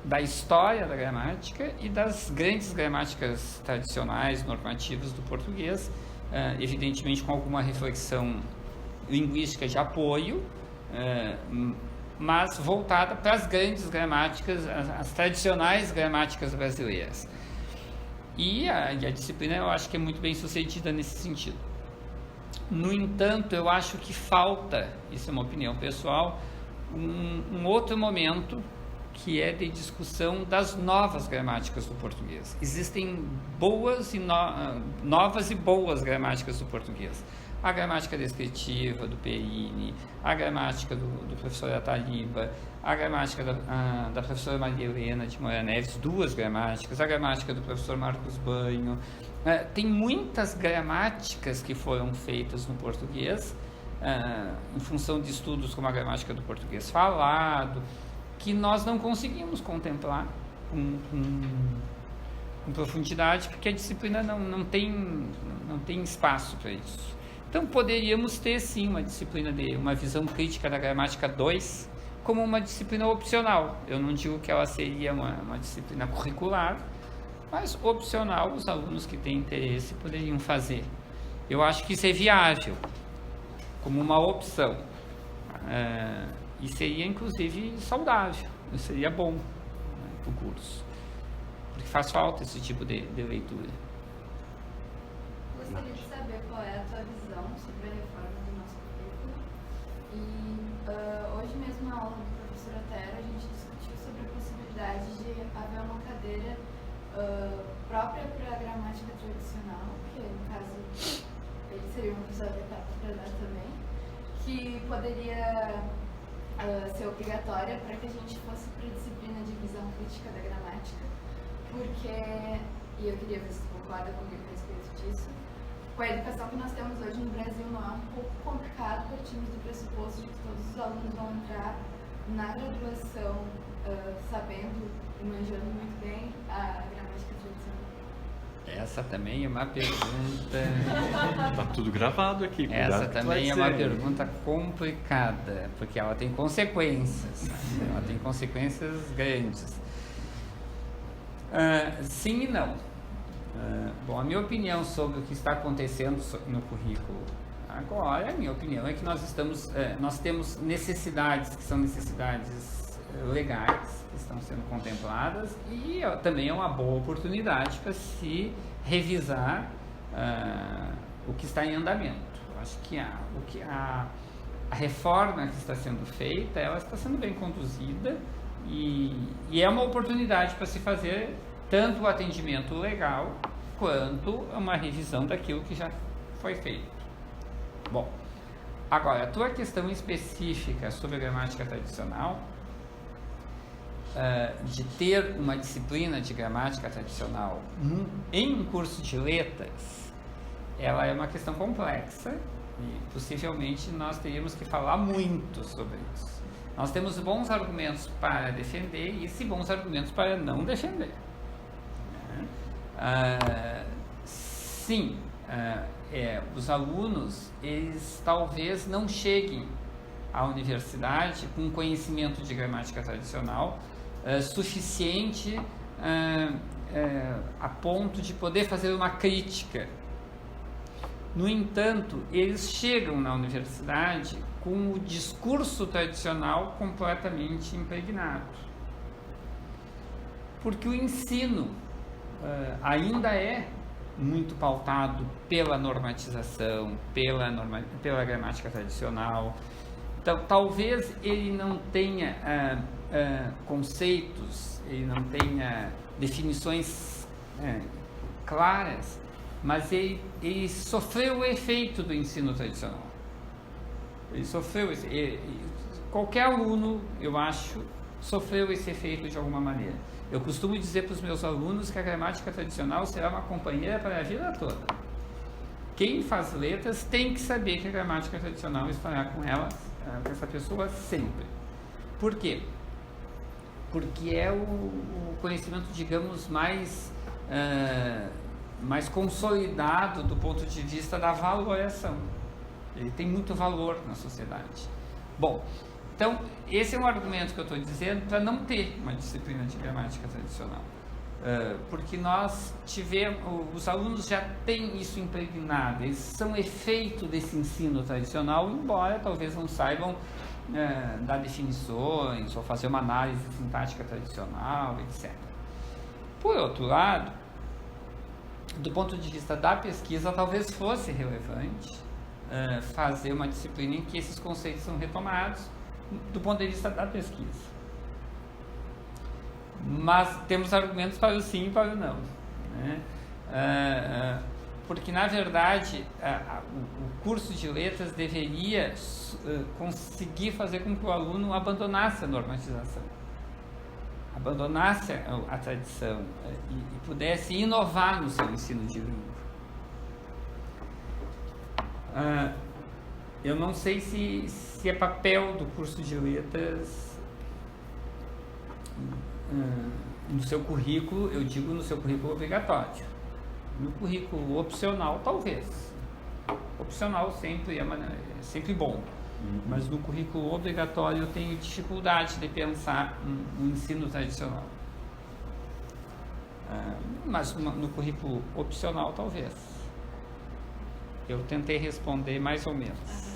da história da gramática e das grandes gramáticas tradicionais, normativas do português, evidentemente com alguma reflexão linguística de apoio, mas voltada para as grandes gramáticas, as tradicionais gramáticas brasileiras. E a disciplina eu acho que é muito bem sucedida nesse sentido. No entanto, eu acho que falta, isso é uma opinião pessoal, um outro momento que é de discussão das novas gramáticas do português. Existem novas e boas gramáticas do português. A gramática descritiva do Perini, a gramática do professor Ataliba, a gramática da professora Maria Helena de Moura Neves, duas gramáticas, a gramática do professor Marcos Banho. Tem muitas gramáticas que foram feitas no português, em função de estudos como a gramática do português falado, que nós não conseguimos contemplar com profundidade, porque a disciplina não tem espaço para isso. Então, poderíamos ter, sim, uma disciplina de uma visão crítica da gramática 2 como uma disciplina opcional. Eu não digo que ela seria uma disciplina curricular, mas opcional, os alunos que têm interesse poderiam fazer. Eu acho que isso é viável, como uma opção. E seria, inclusive, saudável, seria bom, né, para o curso, porque faz falta esse tipo de leitura. Gostaria de saber qual é a tua visão sobre a reforma do nosso currículo. E hoje mesmo na aula do professor Otero, a gente discutiu sobre a possibilidade de haver uma cadeira própria para a gramática tradicional, que no caso ele seria uma pessoa adequada para dar também, que poderia ser obrigatória para que a gente fosse para a disciplina de visão crítica da gramática, porque, e eu queria ver se você concorda comigo a respeito disso, com a educação que nós temos hoje no Brasil não é um pouco complicado, partindo do pressuposto de que todos os alunos vão entrar na graduação sabendo e manjando muito bem a gramática tradicional. Essa também é uma pergunta... Tá tudo gravado aqui. Essa também é uma pergunta complicada, porque ela tem consequências. Ela tem consequências grandes. Sim e não. Bom, a minha opinião sobre o que está acontecendo no currículo agora, a minha opinião é que nós temos necessidades que são necessidades legais que estão sendo contempladas e também é uma boa oportunidade para se revisar o que está em andamento. Eu acho que a reforma que está sendo feita, ela está sendo bem conduzida e é uma oportunidade para se fazer tanto o atendimento legal quanto uma revisão daquilo que já foi feito. Bom, agora, a tua questão específica sobre a gramática tradicional, de ter uma disciplina de gramática tradicional em um curso de letras, ela é uma questão complexa e possivelmente nós teríamos que falar muito sobre isso. Nós temos bons argumentos para defender e bons argumentos para não defender. Sim, os alunos, eles talvez não cheguem à universidade com conhecimento de gramática tradicional suficiente a ponto de poder fazer uma crítica. No entanto, eles chegam na universidade com o discurso tradicional completamente impregnado. Porque o ensino ainda é muito pautado pela normatização, pela gramática tradicional. Então, talvez ele não tenha conceitos, ele não tenha definições claras, mas ele sofreu o efeito do ensino tradicional. Qualquer aluno, eu acho, sofreu esse efeito de alguma maneira. Eu costumo dizer para os meus alunos que a gramática tradicional será uma companheira para a vida toda. Quem faz letras tem que saber que a gramática tradicional estará com essa pessoa sempre. Por quê? Porque é o conhecimento, digamos, mais consolidado do ponto de vista da valoração. Ele tem muito valor na sociedade. Bom, então, esse é um argumento que eu estou dizendo para não ter uma disciplina de gramática tradicional. Porque os alunos já têm isso impregnado, eles são efeito desse ensino tradicional, embora talvez não saibam dar definições ou fazer uma análise sintática tradicional, etc. Por outro lado, do ponto de vista da pesquisa, talvez fosse relevante fazer uma disciplina em que esses conceitos são retomados do ponto de vista da pesquisa. Mas temos argumentos para o sim e para o não, né? Porque, na verdade, o curso de letras deveria conseguir fazer com que o aluno abandonasse a normatização, abandonasse a tradição e pudesse inovar no seu ensino de língua. Eu não sei se é papel do curso de letras no seu currículo, eu digo no seu currículo obrigatório. No currículo opcional, talvez. Opcional sempre é sempre bom. Mas no currículo obrigatório eu tenho dificuldade de pensar no ensino tradicional. Mas no currículo opcional, talvez. Eu tentei responder mais ou menos.